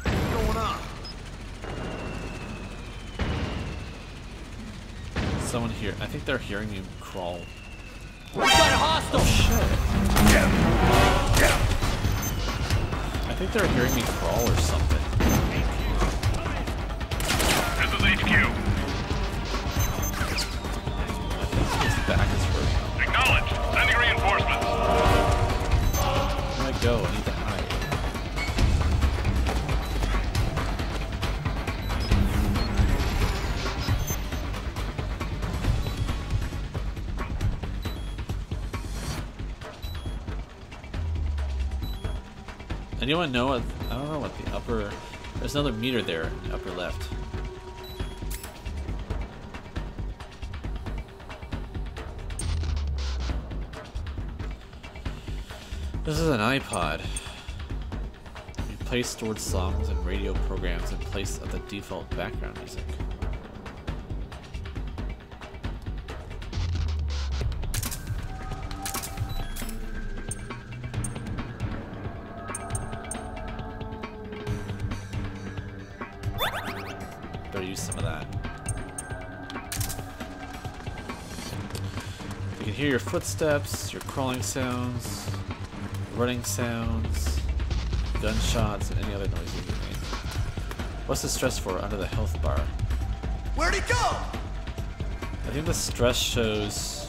What's going on? Someone here. I think they're hearing me crawl. We got a hostile! I think they're hearing me crawl or something. This is HQ. I think his back is hurting. Acknowledged. Sending reinforcements. Where do I go? I need to hide. Anyone know what? I don't know what the upper. There's another meter there in the upper left. This is an iPod. Play stored songs and radio programs in place of the default background music. Better use some of that. You can hear your footsteps, your crawling sounds, running sounds, gunshots, and any other noises you make. What's the stress for under the health bar? Where'd he go? I think the stress shows...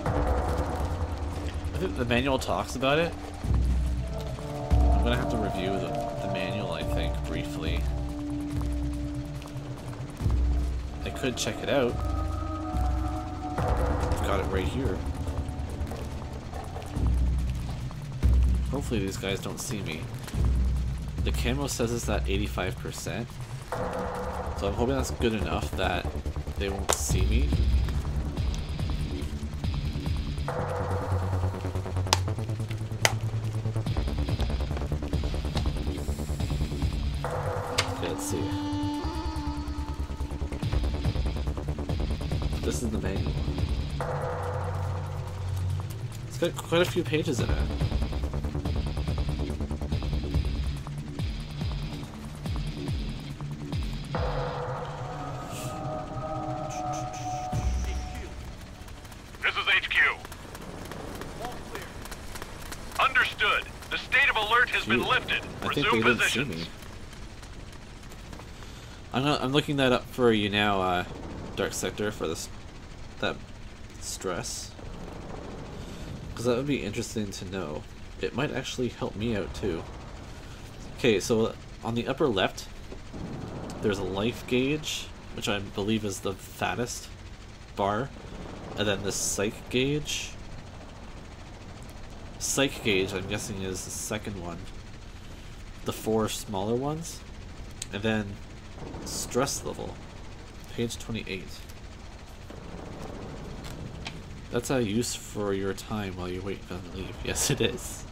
I think the manual talks about it. I'm gonna have to review the manual, I think, briefly. I could check it out. I've got it right here. Hopefully these guys don't see me. The camo says it's at 85%. So I'm hoping that's good enough that they won't see me. Okay, let's see. This is the manual. It's got quite a few pages in it. I think they didn't see me. I'm looking that up for you now, Dark Sector, for this that stress, because that would be interesting to know. It might actually help me out too. Okay, so on the upper left, there's a life gauge, which I believe is the fattest bar, and then the psych gauge. Psych gauge, I'm guessing, is the second one. The 4 smaller ones, and then stress level, page 28. That's a use for your time while you wait for them to leave. Yes, it is.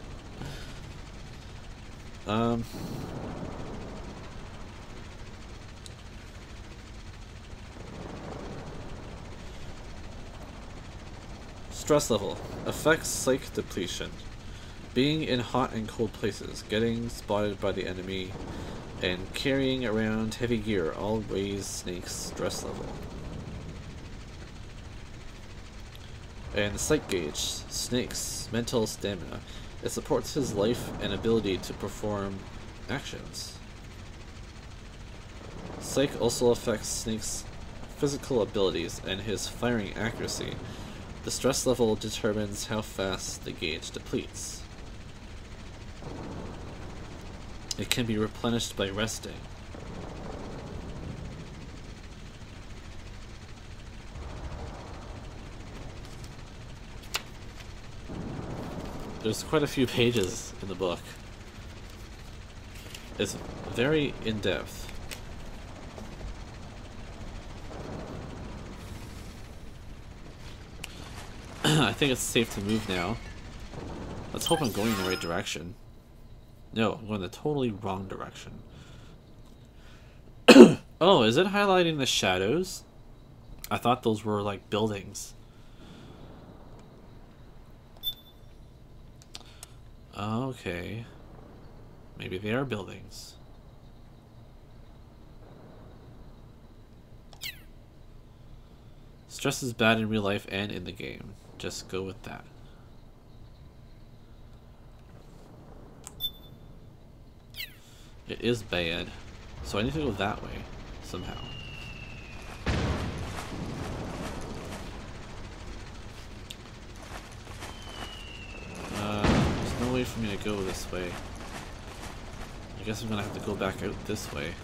Stress level affects psych depletion. Being in hot and cold places, getting spotted by the enemy, and carrying around heavy gear all raise Snake's stress level. And Psych gauge, Snake's mental stamina. It supports his life and ability to perform actions. Psych also affects Snake's physical abilities and his firing accuracy. The stress level determines how fast the gauge depletes. It can be replenished by resting. There's quite a few pages in the book. It's very in-depth. I think it's safe to move now. Let's hope I'm going in the right direction. No, I'm going the totally wrong direction. Oh, is it highlighting the shadows? I thought those were like buildings. Okay. Maybe they are buildings. Stress is bad in real life and in the game. Just go with that. It is bad, so I need to go that way somehow. There's no way for me to go this way. I guess I'm gonna have to go back out this way.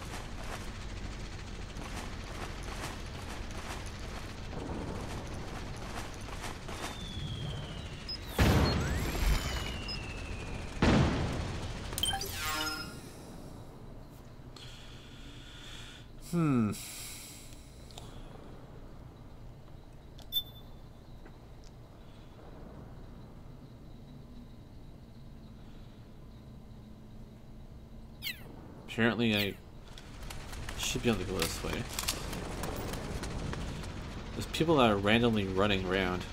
Apparently I should be able to go this way. There's people that are randomly running around.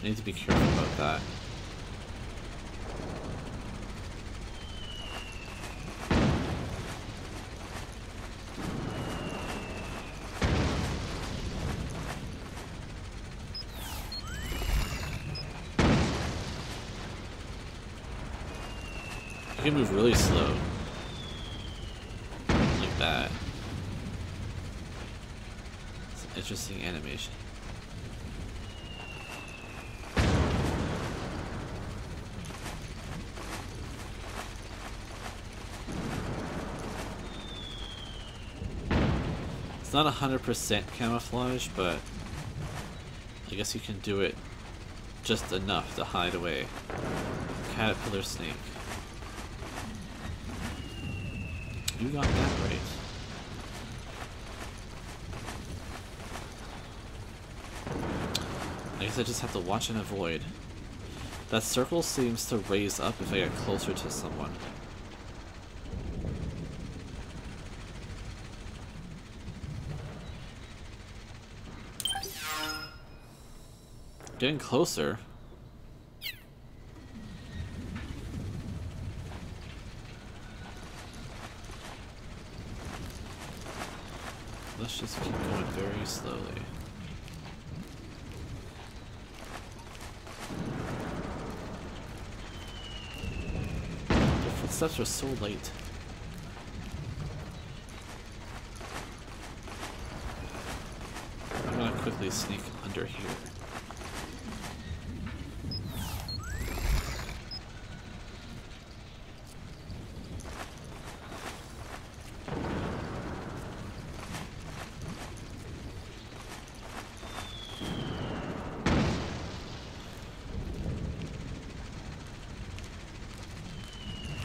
I need to be careful about that. You can move really slow. Like that. It's an interesting animation. It's not 100% camouflage, but I guess you can do it just enough to hide away. Caterpillar snake. You got that right. I guess I just have to watch and avoid. That circle seems to raise up if I get closer to someone. Getting closer. Let's just keep going very slowly. The footsteps are so light. I'm gonna quickly sneak under here.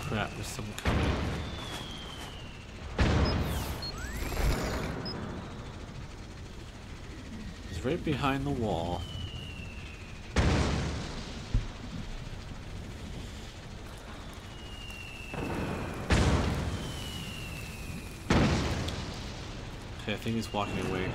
Crap, there's someone coming. He's right behind the wall. Okay, I think he's walking away.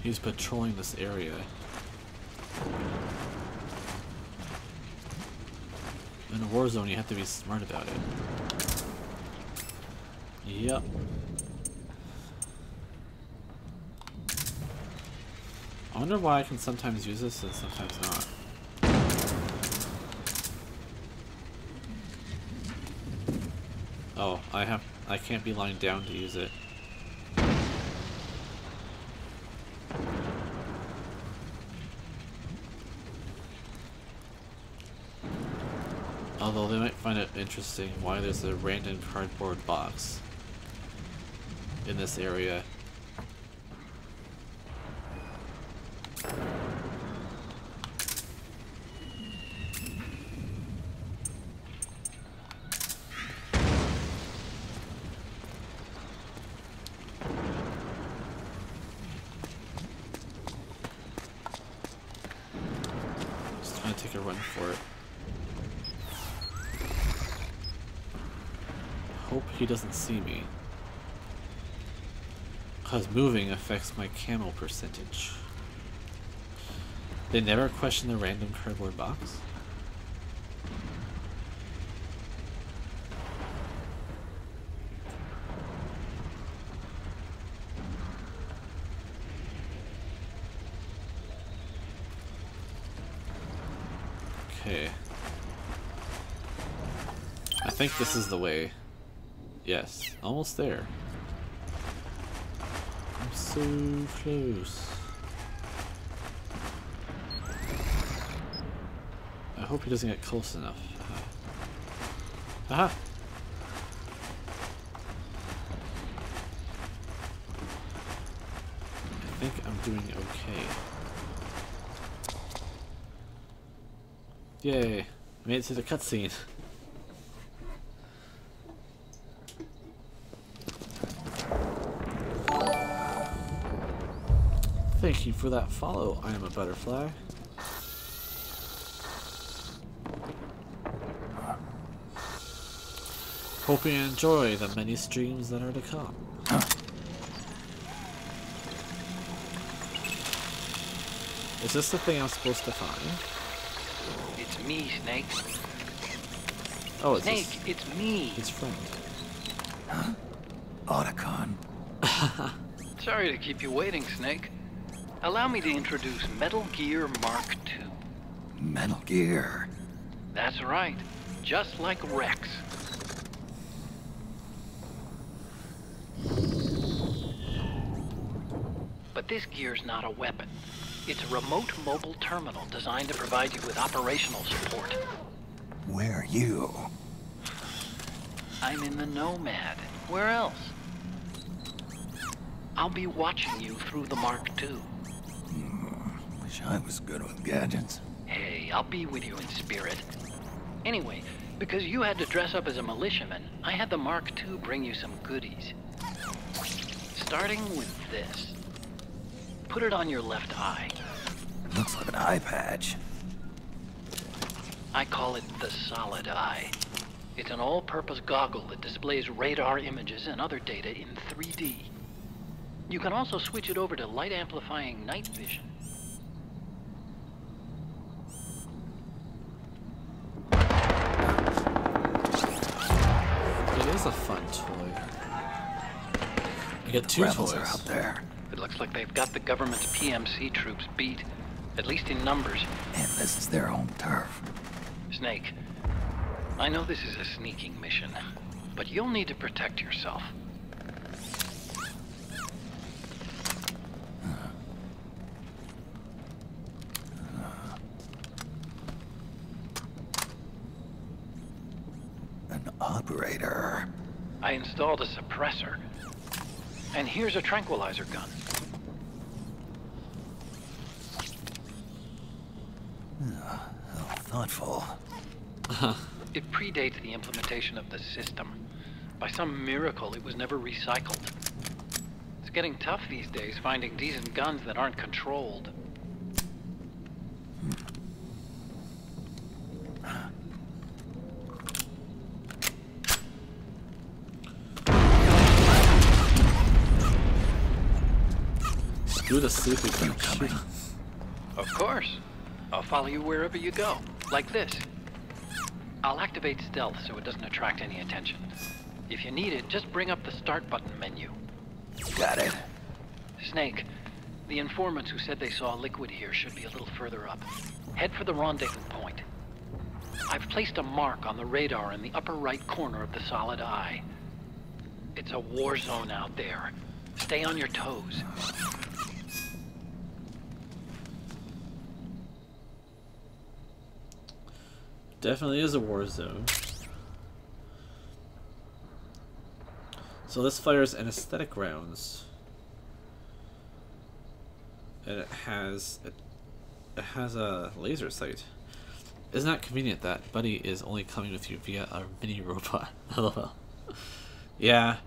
He's patrolling this area. In a war zone, you have to be smart about it. Yep. I wonder why I can sometimes use this and sometimes not. Oh, I can't be lying down to use it. Although they might find it interesting why there's a random cardboard box in this area. Just trying to take a run for it. Hope he doesn't see me. Cause moving affects my camo percentage. They never question the random cardboard box? Okay. I think this is the way. Yes, almost there. I'm so close. I hope he doesn't get close enough. Aha! I think I'm doing okay. Yay, made it to the cutscene. Thank you for that follow, I am a butterfly. Hope you enjoy the many streams that are to come. Is this the thing I'm supposed to find? It's me, Snake. Oh, it's Snake, it's me. His friend. Huh? Otacon. Sorry to keep you waiting, Snake. Allow me to introduce Metal Gear Mark II. Metal Gear. That's right. Just like Rex. But this gear's not a weapon. It's a remote mobile terminal designed to provide you with operational support. Where are you? I'm in the Nomad. Where else? I'll be watching you through the Mark II. Wish I was good with gadgets. Hey, I'll be with you in spirit. Anyway, because you had to dress up as a militiaman, I had the Mark II bring you some goodies. Starting with this. Put it on your left eye. Looks like an eye patch. I call it the Solid Eye. It's an all-purpose goggle that displays radar images and other data in 3D. You can also switch it over to light-amplifying night vision. It is a fun toy. I get two Rebels toys. are out there. It looks like they've got the government's PMC troops beat, at least in numbers. And this is their home turf. Snake, I know this is a sneaking mission, but you'll need to protect yourself. An operator. I installed a suppressor. And here's a tranquilizer gun. How thoughtful. It predates the implementation of the system. By some miracle, it was never recycled. It's getting tough these days finding decent guns that aren't controlled. Do the sleepy thing. Coming. Of course. I'll follow you wherever you go. Like this. I'll activate stealth so it doesn't attract any attention. If you need it, just bring up the start button menu. Got it. Snake, the informants who said they saw liquid here should be a little further up. Head for the rendezvous point. I've placed a mark on the radar in the upper right corner of the Solid Eye. It's a war zone out there. Stay on your toes. Definitely is a war zone. So this fires anesthetic rounds. And it has a laser sight. Isn't that convenient that Buddy is only coming with you via a mini robot? LOL. Yeah.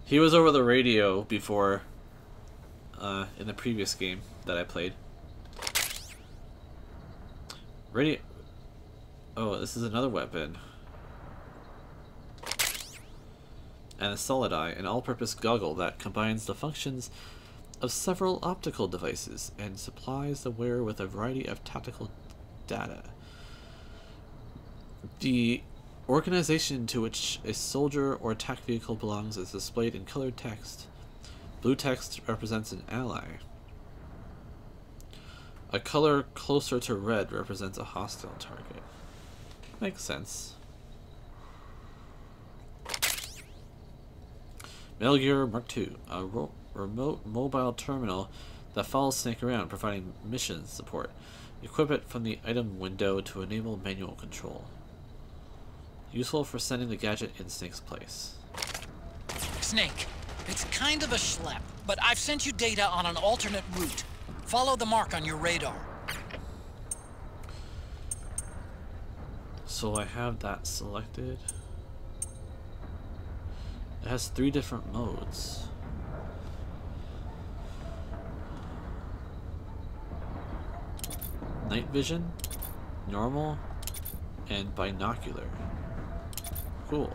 He was over the radio before in the previous game that I played. Radio. Oh, this is another weapon. And a Solid Eye, an all-purpose goggle that combines the functions of several optical devices and supplies the wearer with a variety of tactical data. The organization to which a soldier or attack vehicle belongs is displayed in colored text. Blue text represents an ally. A color closer to red represents a hostile target. Makes sense. Metal Gear Mark II, a remote mobile terminal that follows Snake around, providing mission support. Equip it from the item window to enable manual control. Useful for sending the gadget in Snake's place. Snake, it's kind of a schlep, but I've sent you data on an alternate route. Follow the mark on your radar. So I have that selected. It has 3 different modes. Night vision, normal, and binocular. Cool.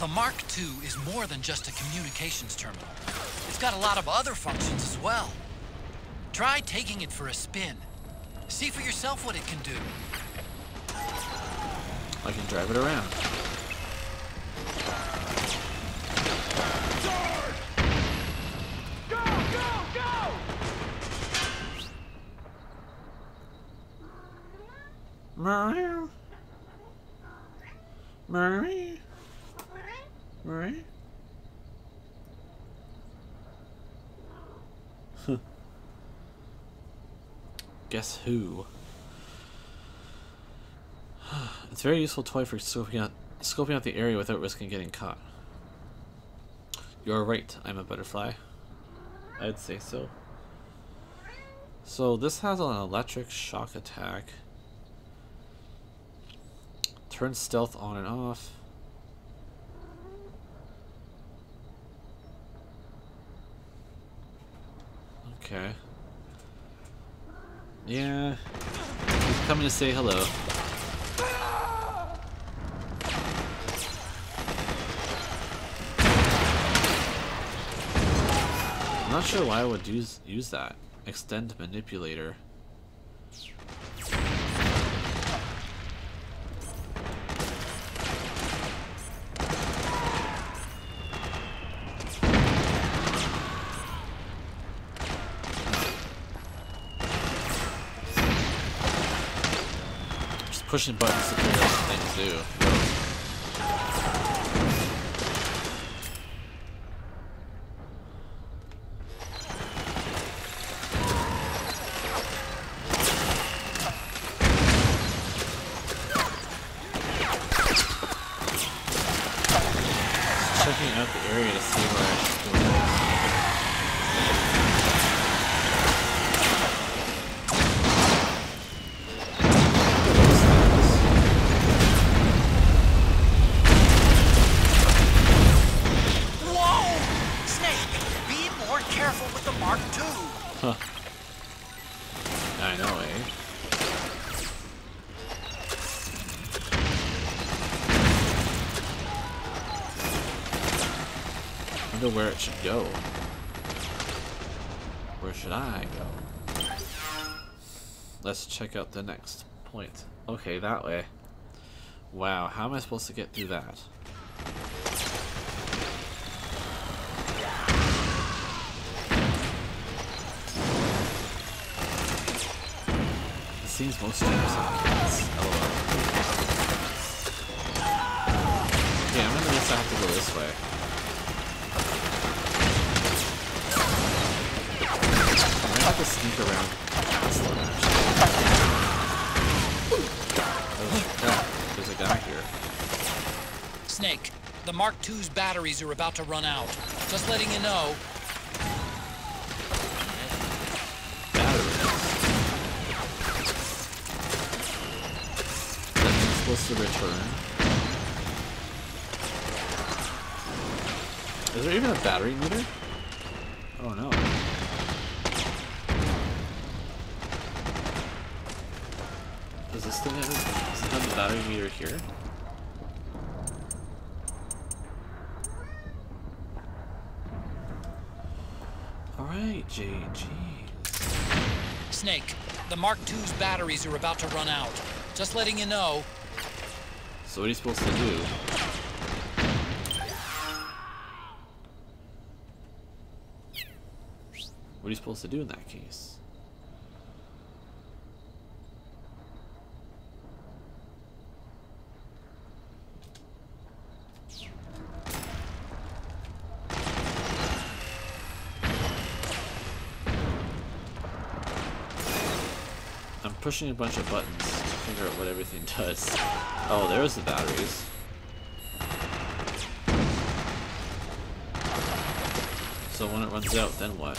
The Mark II is more than just a communications terminal. It's got a lot of other functions as well. Try taking it for a spin. See for yourself what it can do. I can drive it around. Go, go, go! Marie? Marie? Marie? Guess who? It's a very useful toy for scoping out the area without risking getting caught. You're right, I'm a butterfly. I'd say so. So this has an electric shock attack. Turns stealth on and off. Okay. Yeah. He's coming to say hello. I'm not sure why I would use that. Extend manipulator. Just pushing buttons to figure out what things do. Checking out the area to see where I should go next. Whoa! Snake, be more careful with the Mark II. Huh. I know, eh? I wonder where it should go. Where should I go? Let's check out the next point. Okay, that way. Wow, how am I supposed to get through that? It seems most streamers have kids. LOL. Yeah, I'm gonna guess I have to go this way. I have to sneak around this one, actually. There's a guy here. Snake, the Mark II's batteries are about to run out. Just letting you know. Batteries? That means it's supposed to return. Is there even a battery meter? Oh no. Does this thing have the battery meter here? Alright, JG. Snake, the Mark II's batteries are about to run out. Just letting you know. So what are you supposed to do? What are you supposed to do in that case? I'm pushing a bunch of buttons to figure out what everything does. Oh, there's the batteries. So when it runs out, then what?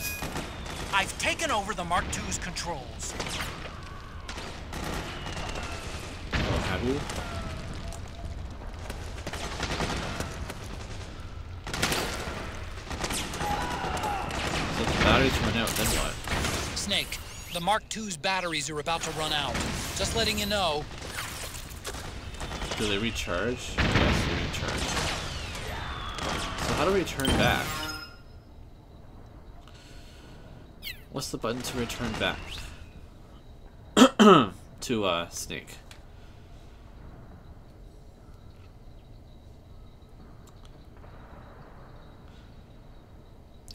I've taken over the Mark II's controls. Oh, have you? So the batteries run out, then what? Snake, the Mark II's batteries are about to run out. Just letting you know. Do they recharge? Yes, they recharge. So how do we return back? What's the button to return back? To, Snake.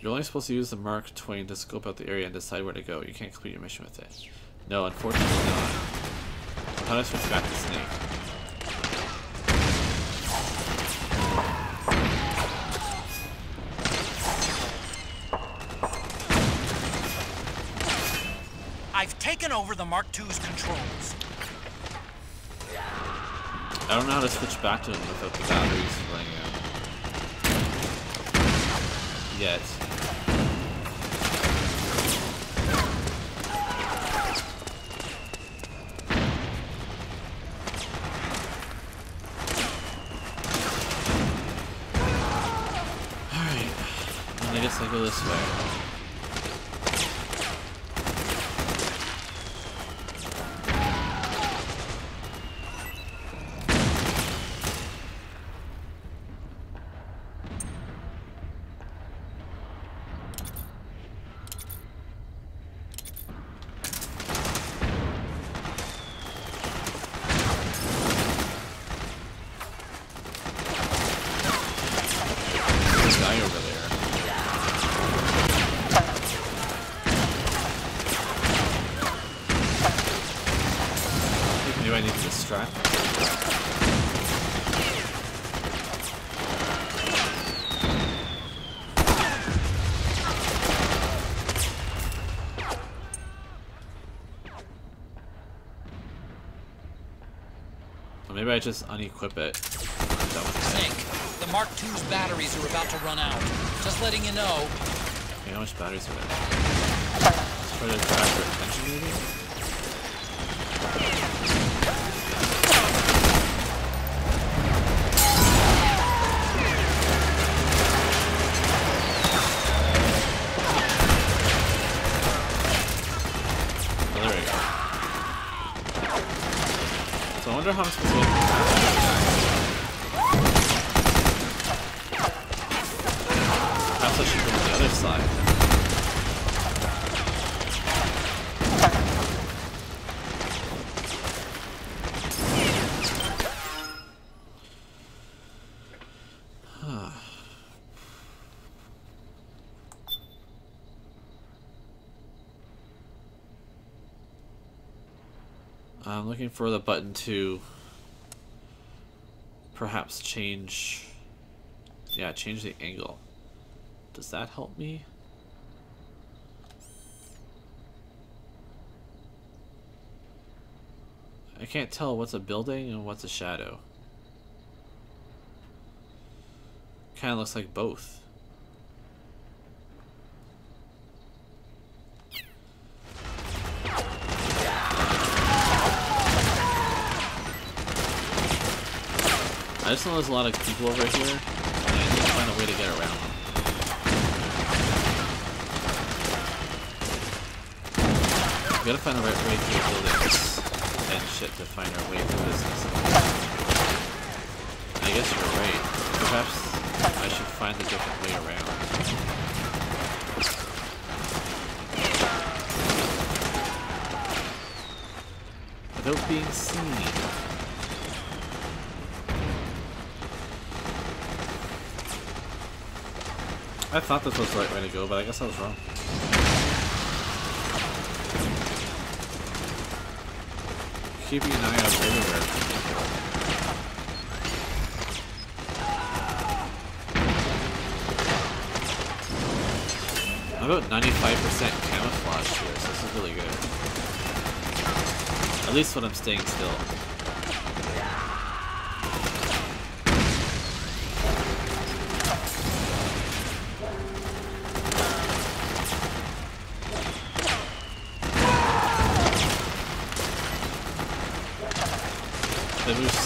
You're only supposed to use the Mark Twain to scope out the area and decide where to go. You can't complete your mission with it. No, unfortunately not. How do I switch back to Snake? I've taken over the Mark II's controls. I don't know how to switch back to him without the batteries running out. Yet. Alright. I guess I go this way. Maybe I just unequip it. Snake, the Mark II's batteries are about to run out. Just letting you know. Okay, how much batteries are there? Let's try to attract their attention, maybe? Oh, there we go. So I wonder how I'm supposed to get past this guy. Perhaps I should go on the other side. I'm looking for the button to perhaps change, yeah, change the angle. Does that help me? I can't tell what's a building and what's a shadow. Kind of looks like both. I just know there's a lot of people over here, and I need to find a way to get around them. We gotta find the right way through buildings and shit to find our way through business. I guess you're right. Perhaps I should find a different way around. Without being seen. I thought this was the right way to go, but I guess I was wrong. Keeping an eye out everywhere. I'm about 95% camouflage here, so this is really good. At least when I'm staying still.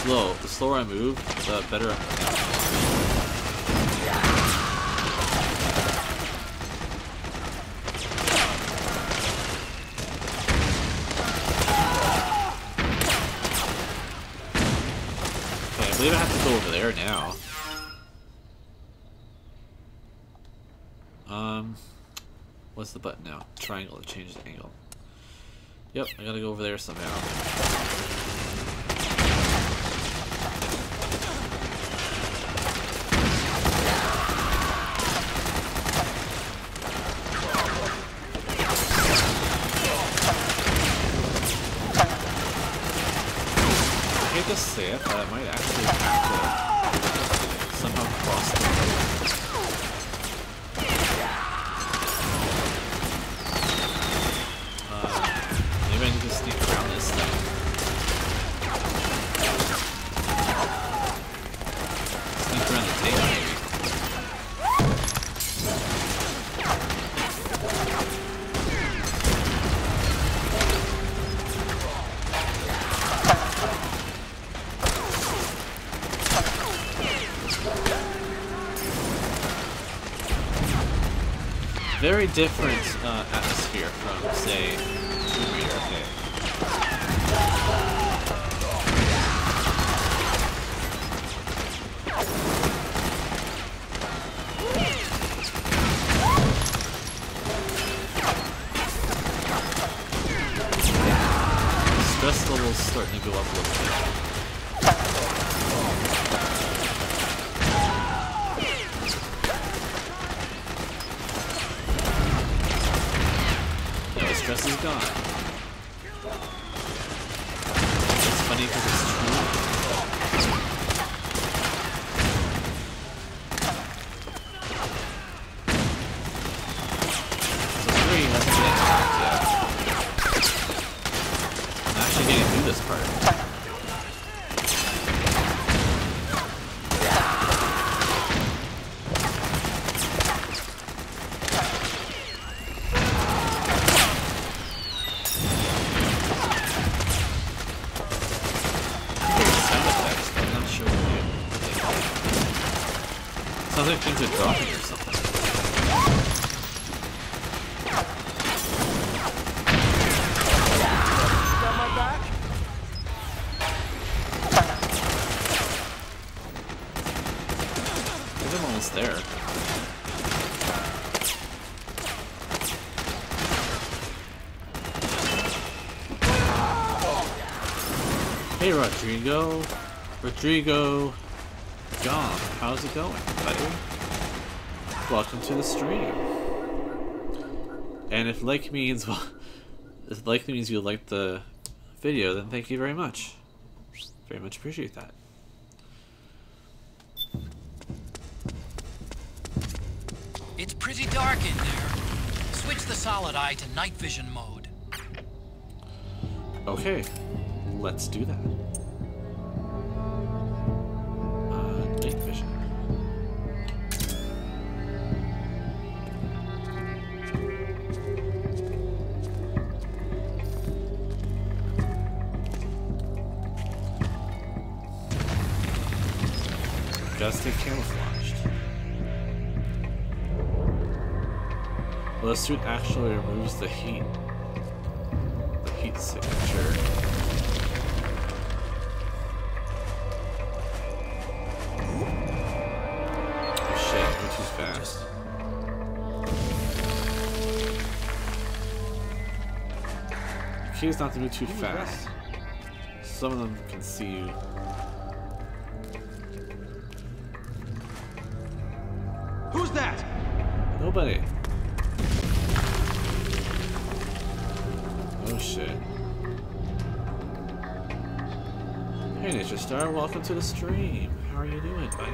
slow. The slower I move, the better. Okay, I believe I have to go over there now. What's the button now? Triangle to change the angle. Yep, I gotta go over there somehow. I hate to say it, but I might actually have to somehow cross the road. Maybe I need to sneak around this thing. Sneak around the tank, maybe. Very different atmosphere from, say, Tomb Raider. Okay. Stress level's starting to go up a little bit. Stress is gone. It's funny because it's true. So 3 hasn't been attacked yet. I'm actually getting through this part. Sounds like things are dropping or something. Got my back? I think I'm almost there. Hey Rodrigo. Rodrigo. John, how's it going, buddy? Welcome to the stream. And if like means, well, if like means you liked the video, then thank you very much. Very much appreciate that. It's pretty dark in there. Switch the solid eye to night vision mode. Okay, let's do that. Night vision. Just stay camouflaged. Well, the suit actually removes the heat signature. Oh shit, I'm too fast. The key is not to move too fast. Some of them can see you. Who's that? Nobody. Oh shit. Hey Nature Star, welcome to the stream. How are you doing, buddy?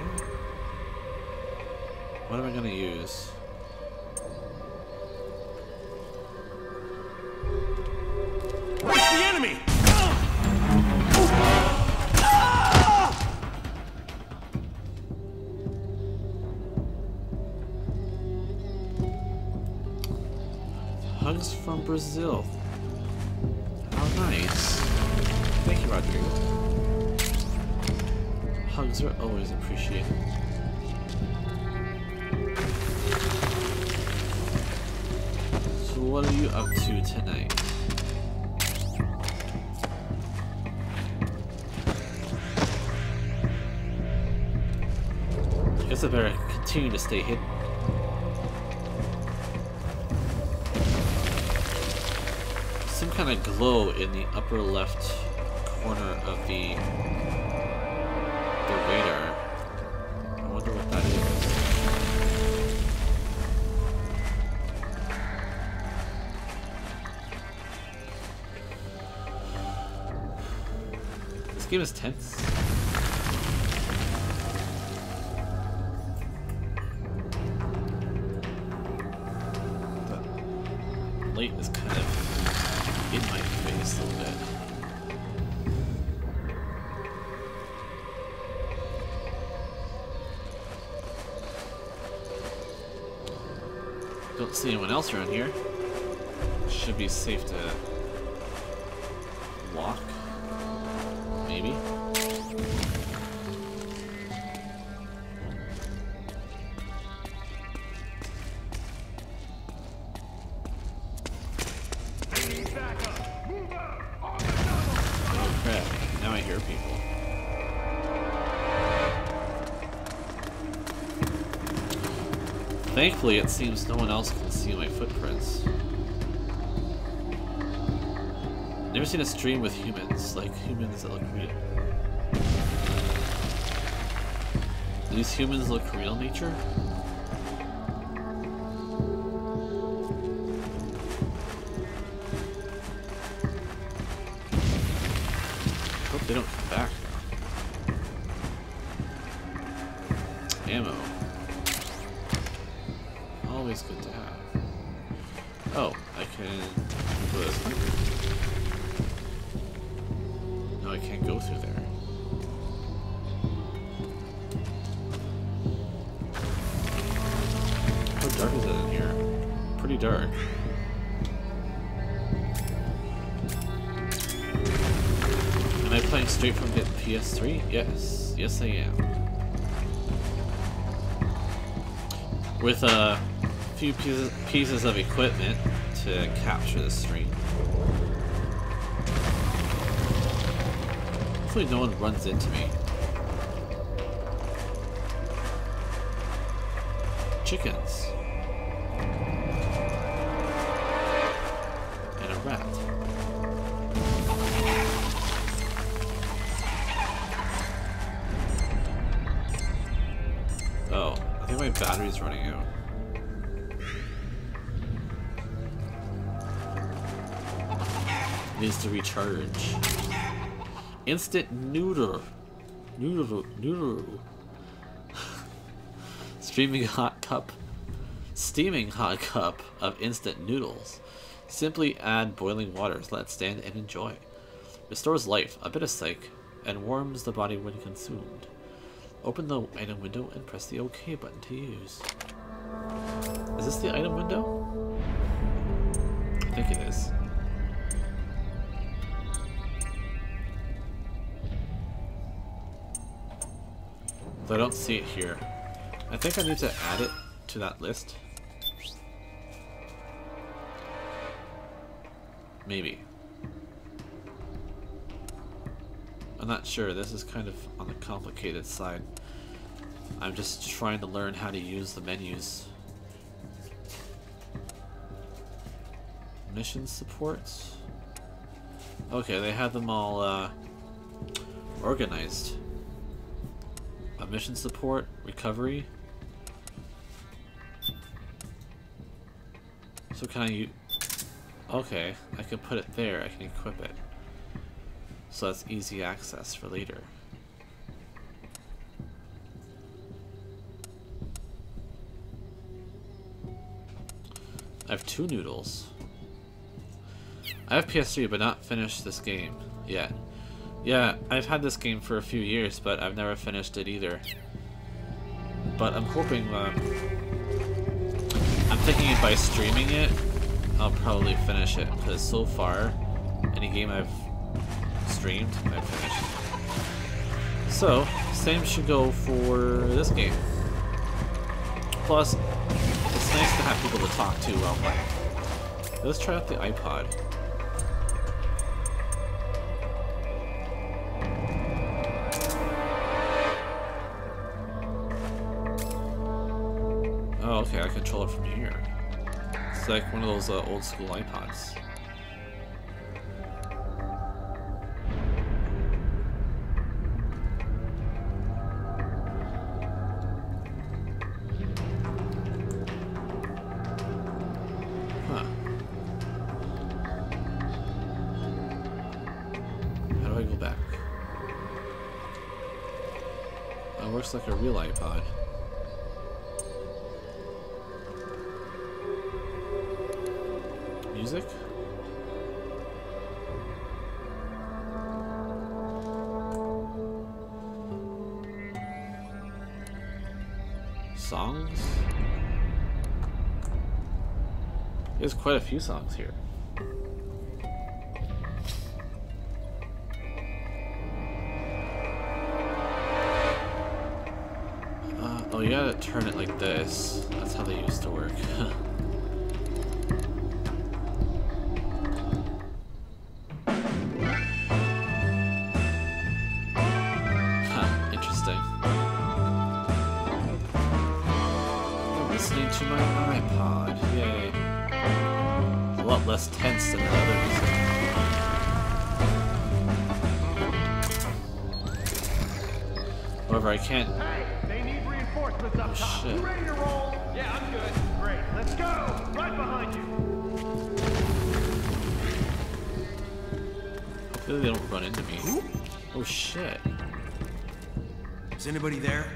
What am I gonna use? It's the enemy! Hugs from Brazil. How nice. Thank you, Rodrigo. Hugs are always appreciated. So what are you up to tonight? I guess I better continue to stay hidden. Some kind of glow in the upper left corner of the radar. I wonder what that is. This game is tense. The light is kind of in my face a little bit. Don't see anyone else around here. Should be safe to walk. Maybe. Oh crap, now I hear people. Thankfully, it seems no one else can see my footprints. Never seen a stream with humans, like humans that look real. Do these humans look real, nature? Hope they don't come back now. Ammo. Always good to have. Oh, I can go this way. No, I can't go through there. How dark is it in here? Pretty dark. Am I playing straight from the PS3? Yes. Yes, I am. With a few pieces of equipment to capture the stream. Hopefully no one runs into me. Chickens. And a rat. Oh, I think my battery's running out. Needs to recharge. Instant noodle. Noodle. Steaming hot cup of instant noodles. Simply add boiling water, let it stand and enjoy. Restores life, a bit of psych, and warms the body when consumed. Open the item window and press the OK button to use. Is this the item window? I think it is. Though I don't see it here. I think I need to add it to that list. Maybe. I'm not sure. This is kind of on the complicated side. I'm just trying to learn how to use the menus. Mission supports. Okay, they have them all organized. A mission support, recovery. So can I okay, I can put it there, I can equip it. So that's easy access for later. I have 2 noodles. I have PS3 but not finished this game yet. Yeah, I've had this game for a few years, but I've never finished it either. But I'm hoping, I'm thinking if by streaming it, I'll probably finish it, because so far, any game I've streamed, I've finished. So, same should go for this game. Plus, it's nice to have people to talk to while playing. Let's try out the iPod. Oh, okay, I control it from here. It's like one of those old school iPods. Looks like a real iPod. Music? Songs? There's quite a few songs here. Oh, you gotta turn it like this. That's how they used to work. Interesting. I'm listening to my iPod. Yay. It's a lot less tense than the other music. However, I can't. Oh, shit. You ready to roll? Yeah, I'm good. Great. Let's go. Right behind you. Hopefully they don't run into me. Oh shit. Is anybody there?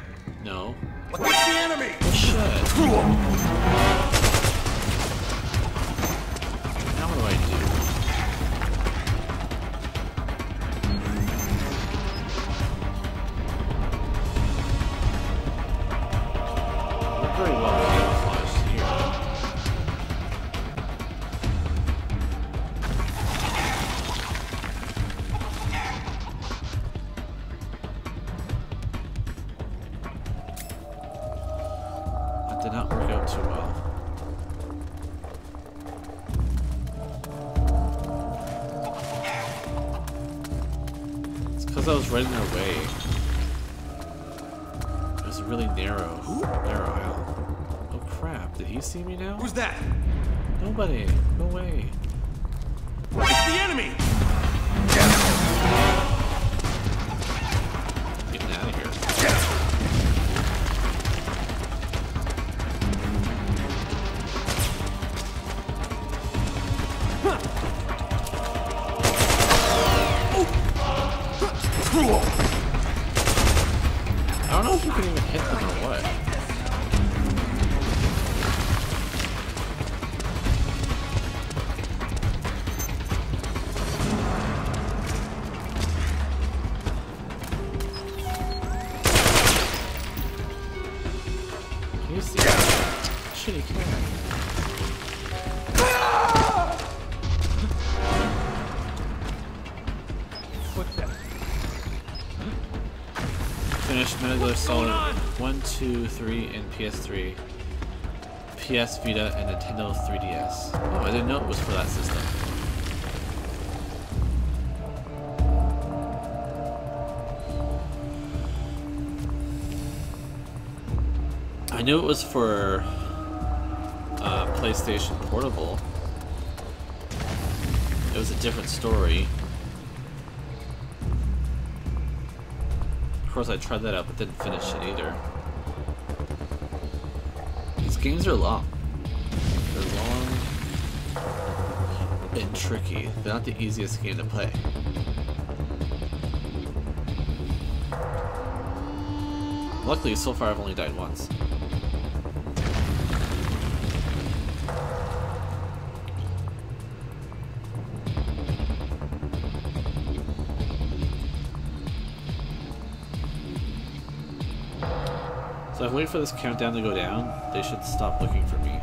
No. What's the enemy? Oh shit. Now what do I do? Very well camouflaged here. That did not work out too well. It's because I was right in their way. It was a really narrow aisle. Crap, did he see me now? Who's that? Nobody. Go away. It's the enemy! Getting out of here. I don't know if you can even hit them or what. Shitty cat. What's that? Finished Metal Gear Solid 1, 2, 3, and PS3, PS Vita, and Nintendo 3DS. Oh, I didn't know it was for that system. I knew it was for PlayStation Portable. It was a different story. Of course, I tried that out, but didn't finish it either. These games are long. They're long and tricky. They're not the easiest game to play. Luckily, so far I've only died once. So if I wait for this countdown to go down, they should stop looking for me.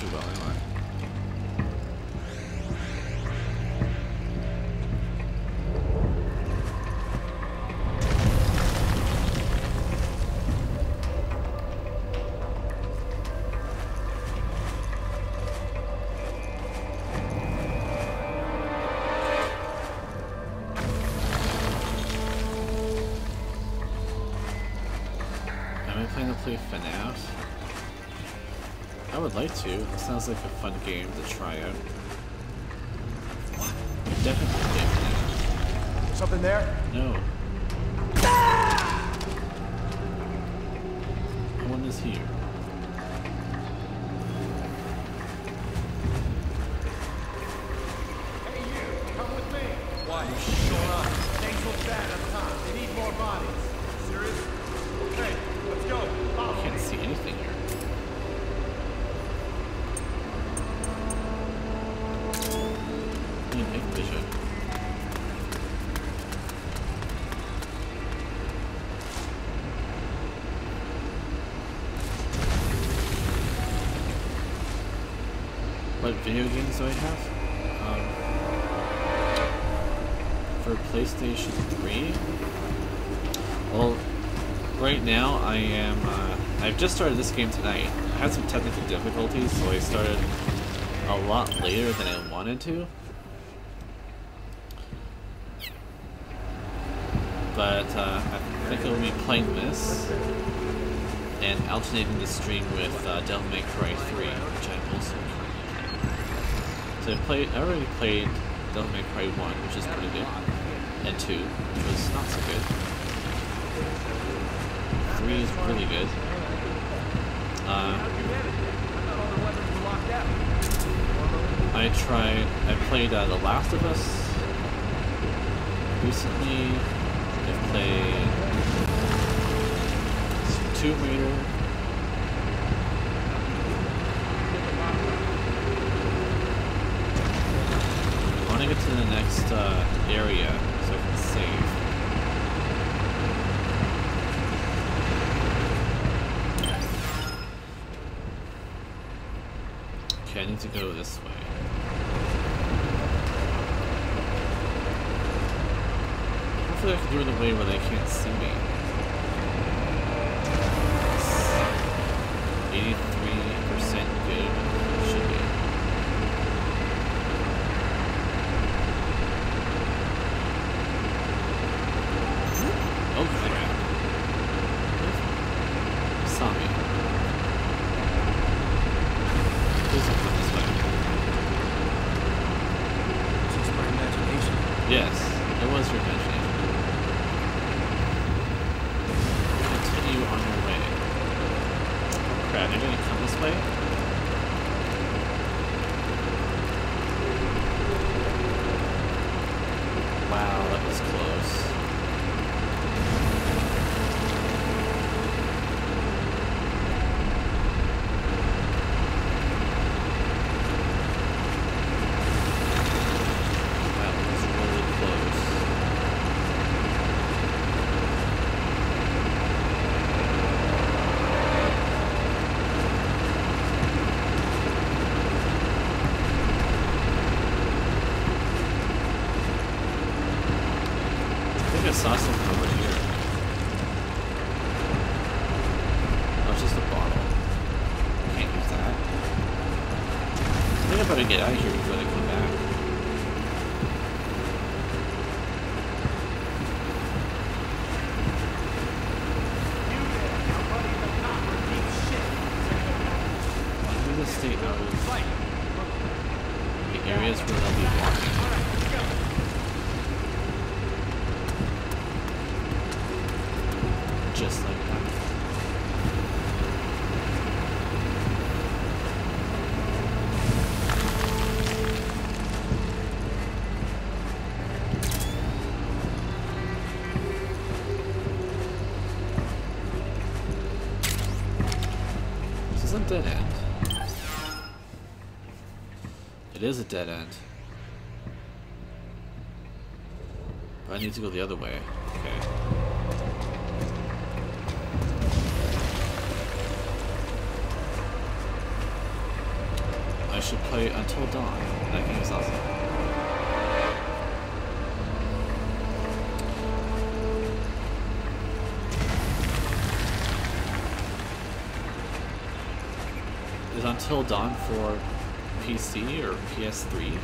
too well anyway. Something there? No. One is here. Hey you, come with me. Why? What's going on? Things look bad at the top. They need more bodies. Serious? Okay, let's go. Follow me. I can't see anything here. Night vision. What video games do I have? For PlayStation 3? Well, right now I am, I've just started this game tonight. I had some technical difficulties, so I started a lot later than I wanted to. But I think I will be playing this and alternating the stream with Devil May Cry 3, which I'm also playing. So I already played Devil May Cry 1, which is pretty good, and 2, which was not so good. 3 is really good. I played The Last of Us recently. I've played Tomb Raider. I want to get to the next area so I can save. Okay, I need to go this way. Hopefully I can do it in a way where they can't see me. 83% good. Should be. Oh crap. Saw me. Please don't come this way. Just my imagination. Yes, it was your imagination. Continue on your way. Oh crap, you're gonna come this way? Wow, that was close. That was really close. I think I saw something over here. Oh, it's just a bottle. Can't use that. I think I better get out of here before they come back. I'm gonna stay out of the areas where they'll be walking. Just like that. This is a dead end. It is a dead end. But I need to go the other way. Okay. I should play Until Dawn. That game is awesome. Is Until Dawn for PC or PS3?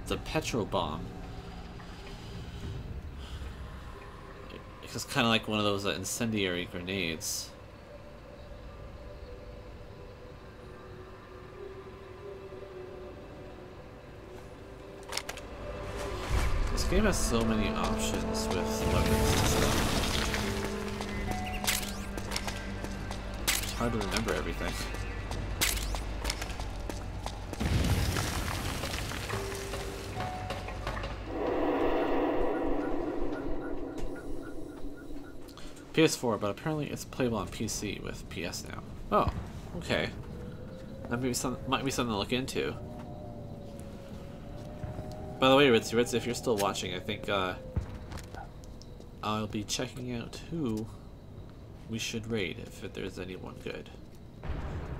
It's a petrol bomb. It's kind of like one of those incendiary grenades. This game has so many options with weapons and stuff. It's hard to remember everything. PS4, but apparently it's playable on PC with PS now. Oh, okay. That might be something to look into. By the way, Ritz, if you're still watching, I think I'll be checking out who we should raid if there's anyone good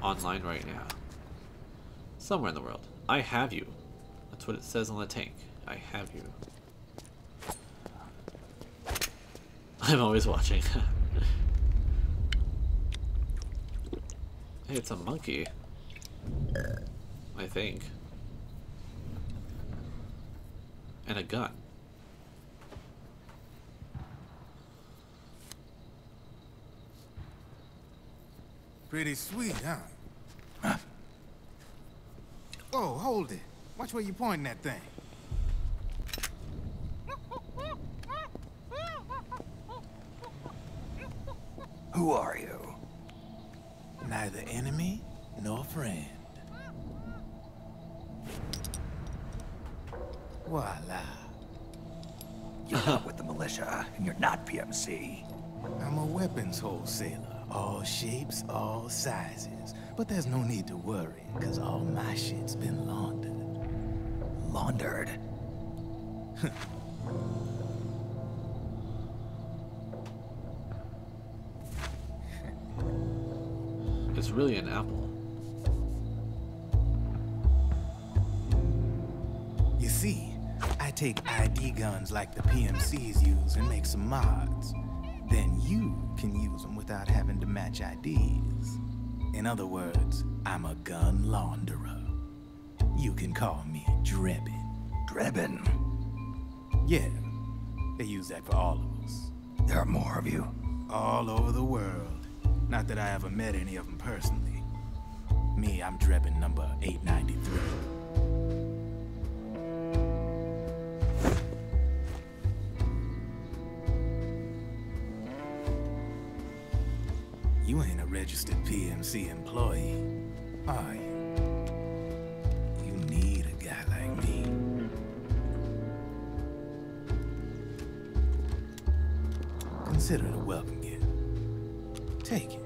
online right now. Somewhere in the world. I have you. That's what it says on the tank. I have you. I'm always watching. Hey, it's a monkey. I think. And a gun. Pretty sweet, huh? Oh, hold it. Watch where you pointing that thing. Who are you? Neither enemy nor friend. Voila. You're not with the militia, and you're not PMC. I'm a weapons wholesaler. All shapes, all sizes. But there's no need to worry, because all my shit's been laundered. Laundered? It's really an apple. You see, I take ID guns like the PMCs use and make some mods. Then you can use them without having to match IDs. In other words, I'm a gun launderer. You can call me Drebin. Drebin? Yeah, they use that for all of us. There are more of you? All over the world. Not that I ever met any of them personally. Me, I'm Drebin number 893. You ain't a registered PMC employee, are you? You need a guy like me. Consider it a welcome gift. Take it.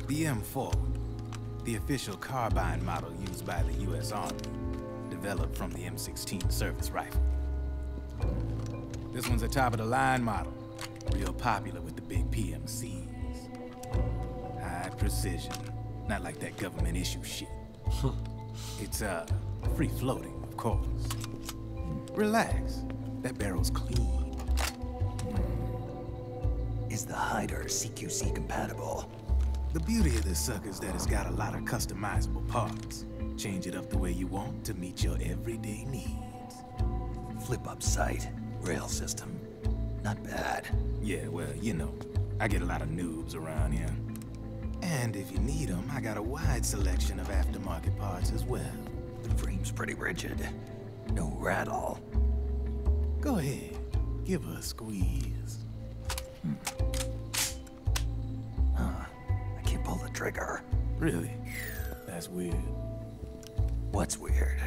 The M4, the official carbine model used by the U.S. Army, developed from the M16 service rifle. This one's a top-of-the-line model, real popular with the big PMCs. High precision, not like that government issue shit. It's, free-floating, of course. Relax, that barrel's clean. Is the hider CQC compatible? The beauty of this sucker is that it's got a lot of customizable parts. Change it up the way you want to meet your everyday needs. Flip-up sight, rail system. Not bad. Yeah, well, you know, I get a lot of noobs around here. And if you need them, I got a wide selection of aftermarket parts as well. The frame's pretty rigid. No rattle. Go ahead, give her a squeeze. I can't pull the trigger. Really? That's weird. What's weird?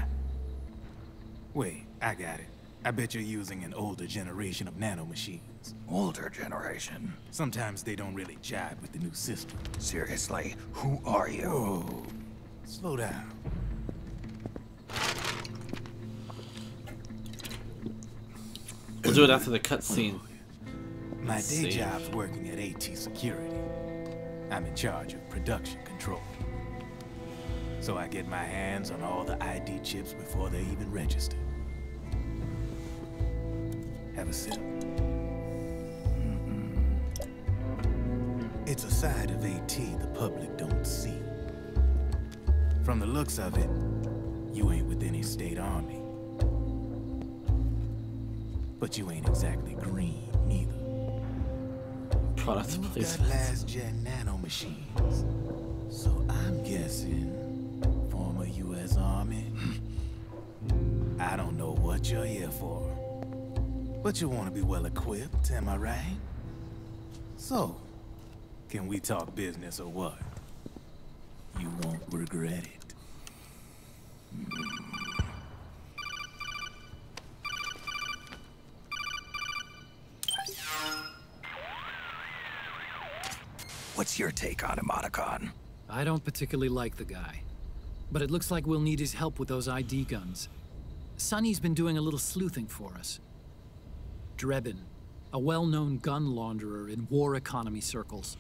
Wait, I got it. I bet you're using an older generation of nanomachines. Older generation? Sometimes they don't really jive with the new system. Seriously, who are you? Whoa. Slow down. We'll do it after the cutscene. My day job's working at AT Security. I'm in charge of production control. So I get my hands on all the ID chips before they even register. Have a sip. It's a side of AT the public don't see. From the looks of it, you ain't with any state army. But you ain't exactly green, neither. Product You've got placement. last-gen nanomachines. So I'm guessing former U.S. Army. I don't know what you're here for. But you want to be well-equipped, am I right? So, can we talk business or what? You won't regret it. What's your take on him, Otacon? I don't particularly like the guy. But it looks like we'll need his help with those ID guns. Sonny's been doing a little sleuthing for us. Drebin, a well-known gun launderer in war economy circles.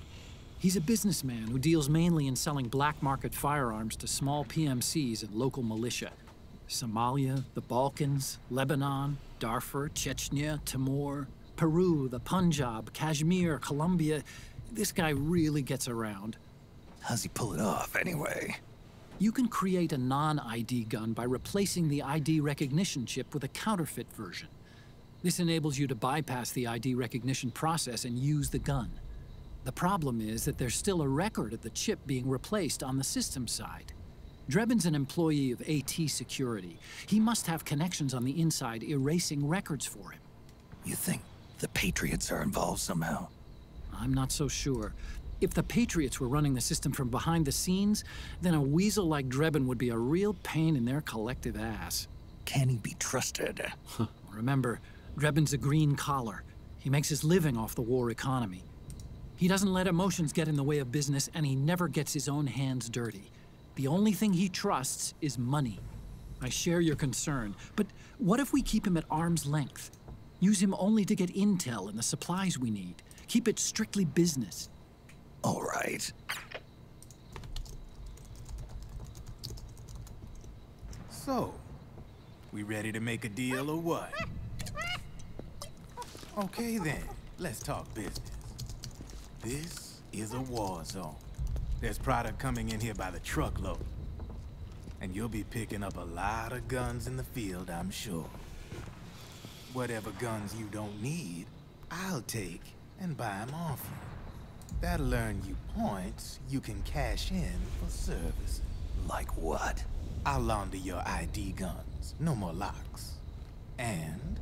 He's a businessman who deals mainly in selling black market firearms to small PMCs and local militia. Somalia, the Balkans, Lebanon, Darfur, Chechnya, Timor, Peru, the Punjab, Kashmir, Colombia. This guy really gets around. How's he pull it off, anyway? You can create a non-ID gun by replacing the ID recognition chip with a counterfeit version. This enables you to bypass the ID recognition process and use the gun. The problem is that there's still a record of the chip being replaced on the system side. Drebin's an employee of AT Security. He must have connections on the inside erasing records for him. You think the Patriots are involved somehow? I'm not so sure. If the Patriots were running the system from behind the scenes, then a weasel like Drebin would be a real pain in their collective ass. Can he be trusted? Remember, Drebin's a green collar. He makes his living off the war economy. He doesn't let emotions get in the way of business, and he never gets his own hands dirty. The only thing he trusts is money. I share your concern, but what if we keep him at arm's length? Use him only to get intel and the supplies we need. Keep it strictly business. All right. So, we ready to make a deal or what? Okay then, let's talk business. This is a war zone. There's product coming in here by the truckload. And you'll be picking up a lot of guns in the field, I'm sure. Whatever guns you don't need, I'll take and buy them off you. That'll earn you points you can cash in for service. Like what? I'll launder your ID guns, no more locks. And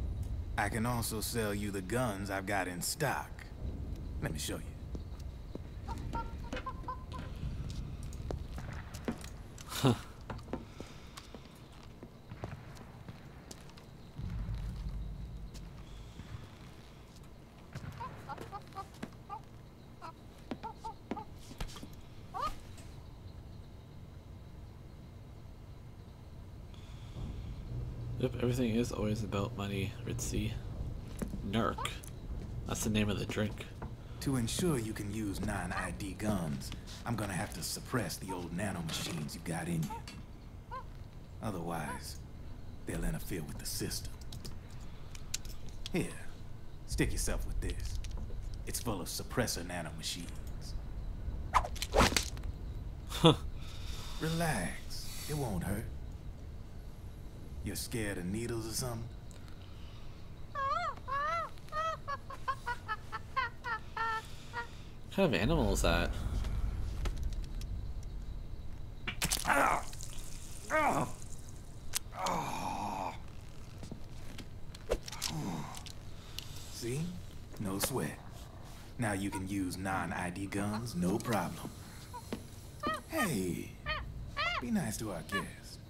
I can also sell you the guns I've got in stock. Let me show you. Huh. Yep, everything is always about money, Ritzie. Nerk. That's the name of the drink. To ensure you can use non-ID guns, I'm gonna have to suppress the old nanomachines you got in you. Otherwise, they'll interfere with the system. Here, stick yourself with this. It's full of suppressor nanomachines. Relax, it won't hurt. You're scared of needles or something? What kind of animal is that? See? No sweat. Now you can use non-ID guns, no problem. Hey, be nice to our guest.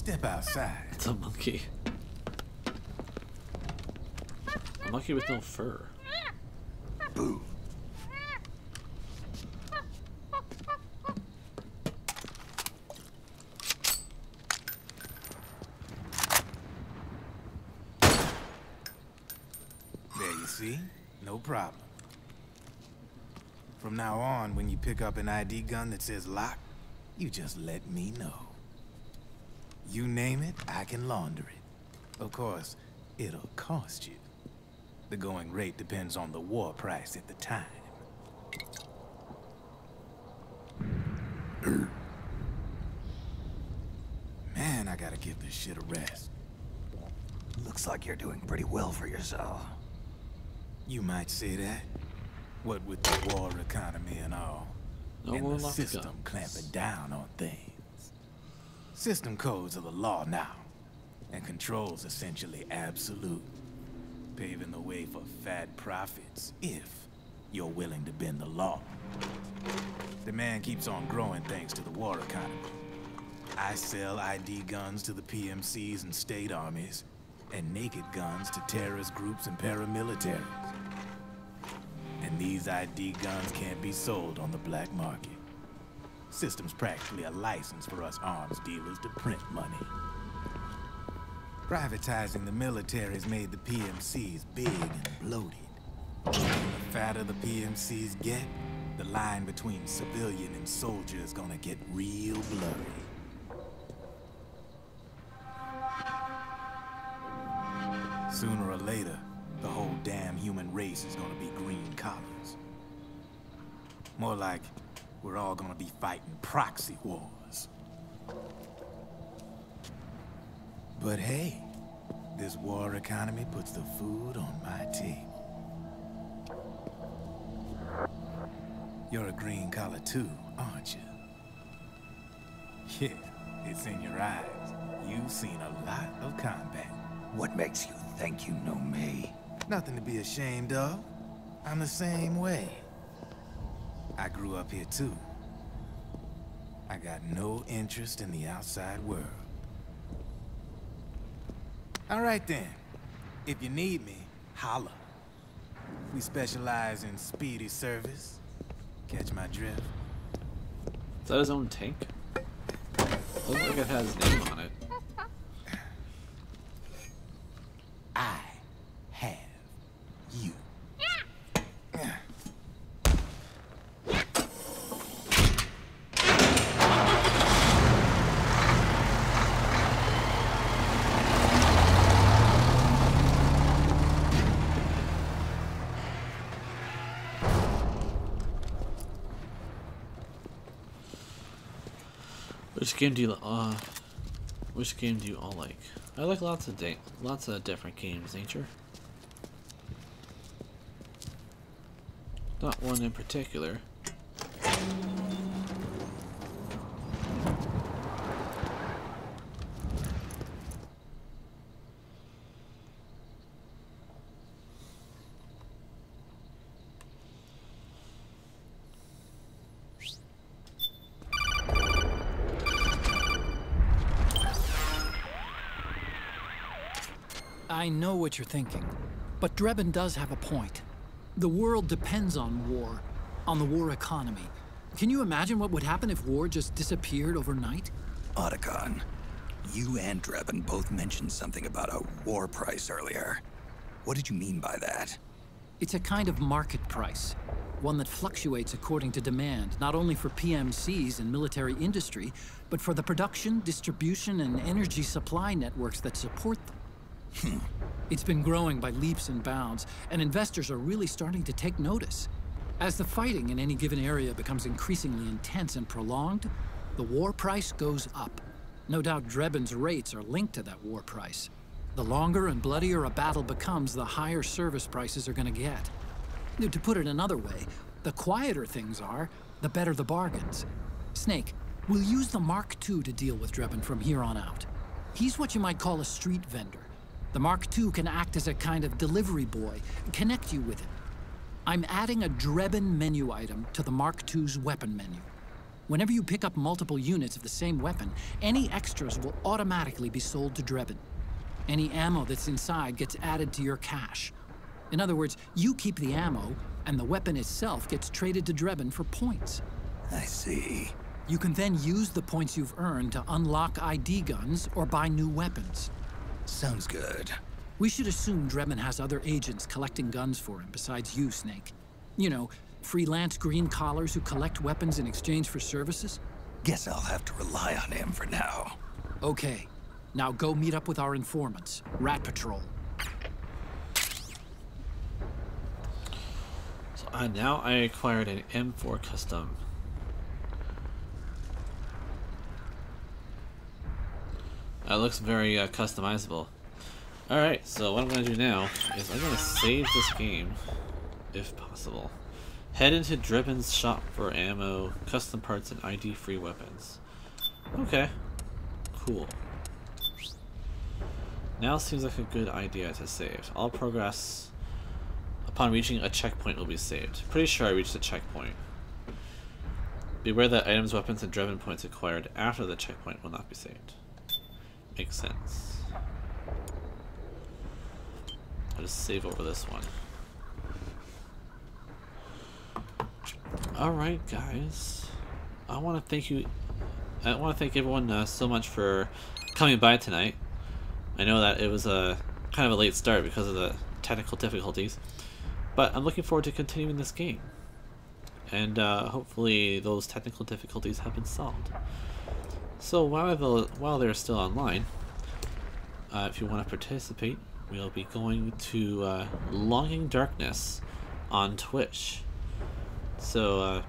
Step outside. It's a monkey. A monkey with no fur. Boo. There you see? No problem. From now on, when you pick up an ID gun that says lock, you just let me know. You name it, I can launder it. Of course, it'll cost you. The going rate depends on the war price at the time. Man, I gotta give this shit a rest. Looks like you're doing pretty well for yourself. You might say that. What with the war economy and all. No and more the locked system guns. clamping down on things. System codes are the law now, and control's essentially absolute, paving the way for fat profits if you're willing to bend the law. Demand keeps on growing thanks to the war economy. I sell ID guns to the PMCs and state armies, and naked guns to terrorist groups and paramilitaries. And these ID guns can't be sold on the black market. System's practically a license for us arms dealers to print money. Privatizing the military's made the PMCs big and bloated. The fatter the PMCs get, the line between civilian and soldier is gonna get real blurry. Sooner or later, the whole damn human race is gonna be green collars. More like, we're all gonna be fighting proxy wars. But hey, this war economy puts the food on my table. You're a green collar too, aren't you? Yeah, it's in your eyes. You've seen a lot of combat. What makes you think you know me? Nothing to be ashamed of. I'm the same way. I grew up here too. I got no interest in the outside world. All right then. If you need me, holla. We specialize in speedy service. Catch my drift? Is that his own tank? Looks like it has his name on it. I have you. Which game do you all like? I like lots of different games, nature. Not one in particular. I know what you're thinking, but Drebin does have a point. The world depends on war, on the war economy. Can you imagine what would happen if war just disappeared overnight? Otacon, you and Drebin both mentioned something about a war price earlier. What did you mean by that? It's a kind of market price, one that fluctuates according to demand, not only for PMCs and military industry, but for the production, distribution, and energy supply networks that support them. It's been growing by leaps and bounds, and investors are really starting to take notice. As the fighting in any given area becomes increasingly intense and prolonged, the war price goes up. No doubt Drebin's rates are linked to that war price. The longer and bloodier a battle becomes, the higher service prices are going to get. To put it another way, the quieter things are, the better the bargains. Snake, we'll use the Mark II to deal with Drebin from here on out. He's what you might call a street vendor. The Mark II can act as a kind of delivery boy, connect you with it. I'm adding a Drebin menu item to the Mark II's weapon menu. Whenever you pick up multiple units of the same weapon, any extras will automatically be sold to Drebin. Any ammo that's inside gets added to your cache. In other words, you keep the ammo, and the weapon itself gets traded to Drebin for points. I see. You can then use the points you've earned to unlock ID guns or buy new weapons. Sounds good. We should assume Drebin has other agents collecting guns for him besides you, Snake. You know, freelance green collars who collect weapons in exchange for services? Guess I'll have to rely on him for now. Okay. Now go meet up with our informants, Rat Patrol. So now I acquired an M4 custom. That looks very customizable. Alright, so what I'm going to do now is I'm going to save this game, if possible. Head into Drebin's shop for ammo, custom parts, and ID-free weapons. Okay. Cool. Now seems like a good idea to save. All progress upon reaching a checkpoint will be saved. Pretty sure I reached the checkpoint. Beware that items, weapons, and Drebin points acquired after the checkpoint will not be saved. Makes sense. I'll just save over this one. Alright, guys. I want to thank everyone so much for coming by tonight. I know that it was a kind of a late start because of the technical difficulties, but I'm looking forward to continuing this game. And hopefully those technical difficulties have been solved. So while they're still online, if you want to participate, we'll be going to Longing Darkness on Twitch. So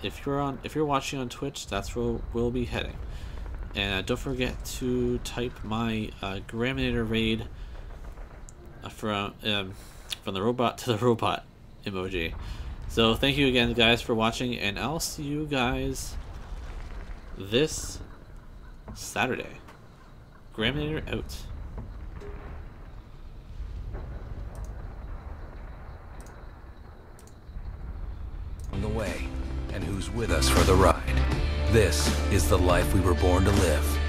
if you're watching on Twitch, that's where we'll be heading. And don't forget to type my GRAHAMINATOR raid from the robot to the robot emoji. So thank you again, guys, for watching, and I'll see you guys this Saturday. GRAHAMINATOR out. On the way, and who's with us for the ride. This is the life we were born to live.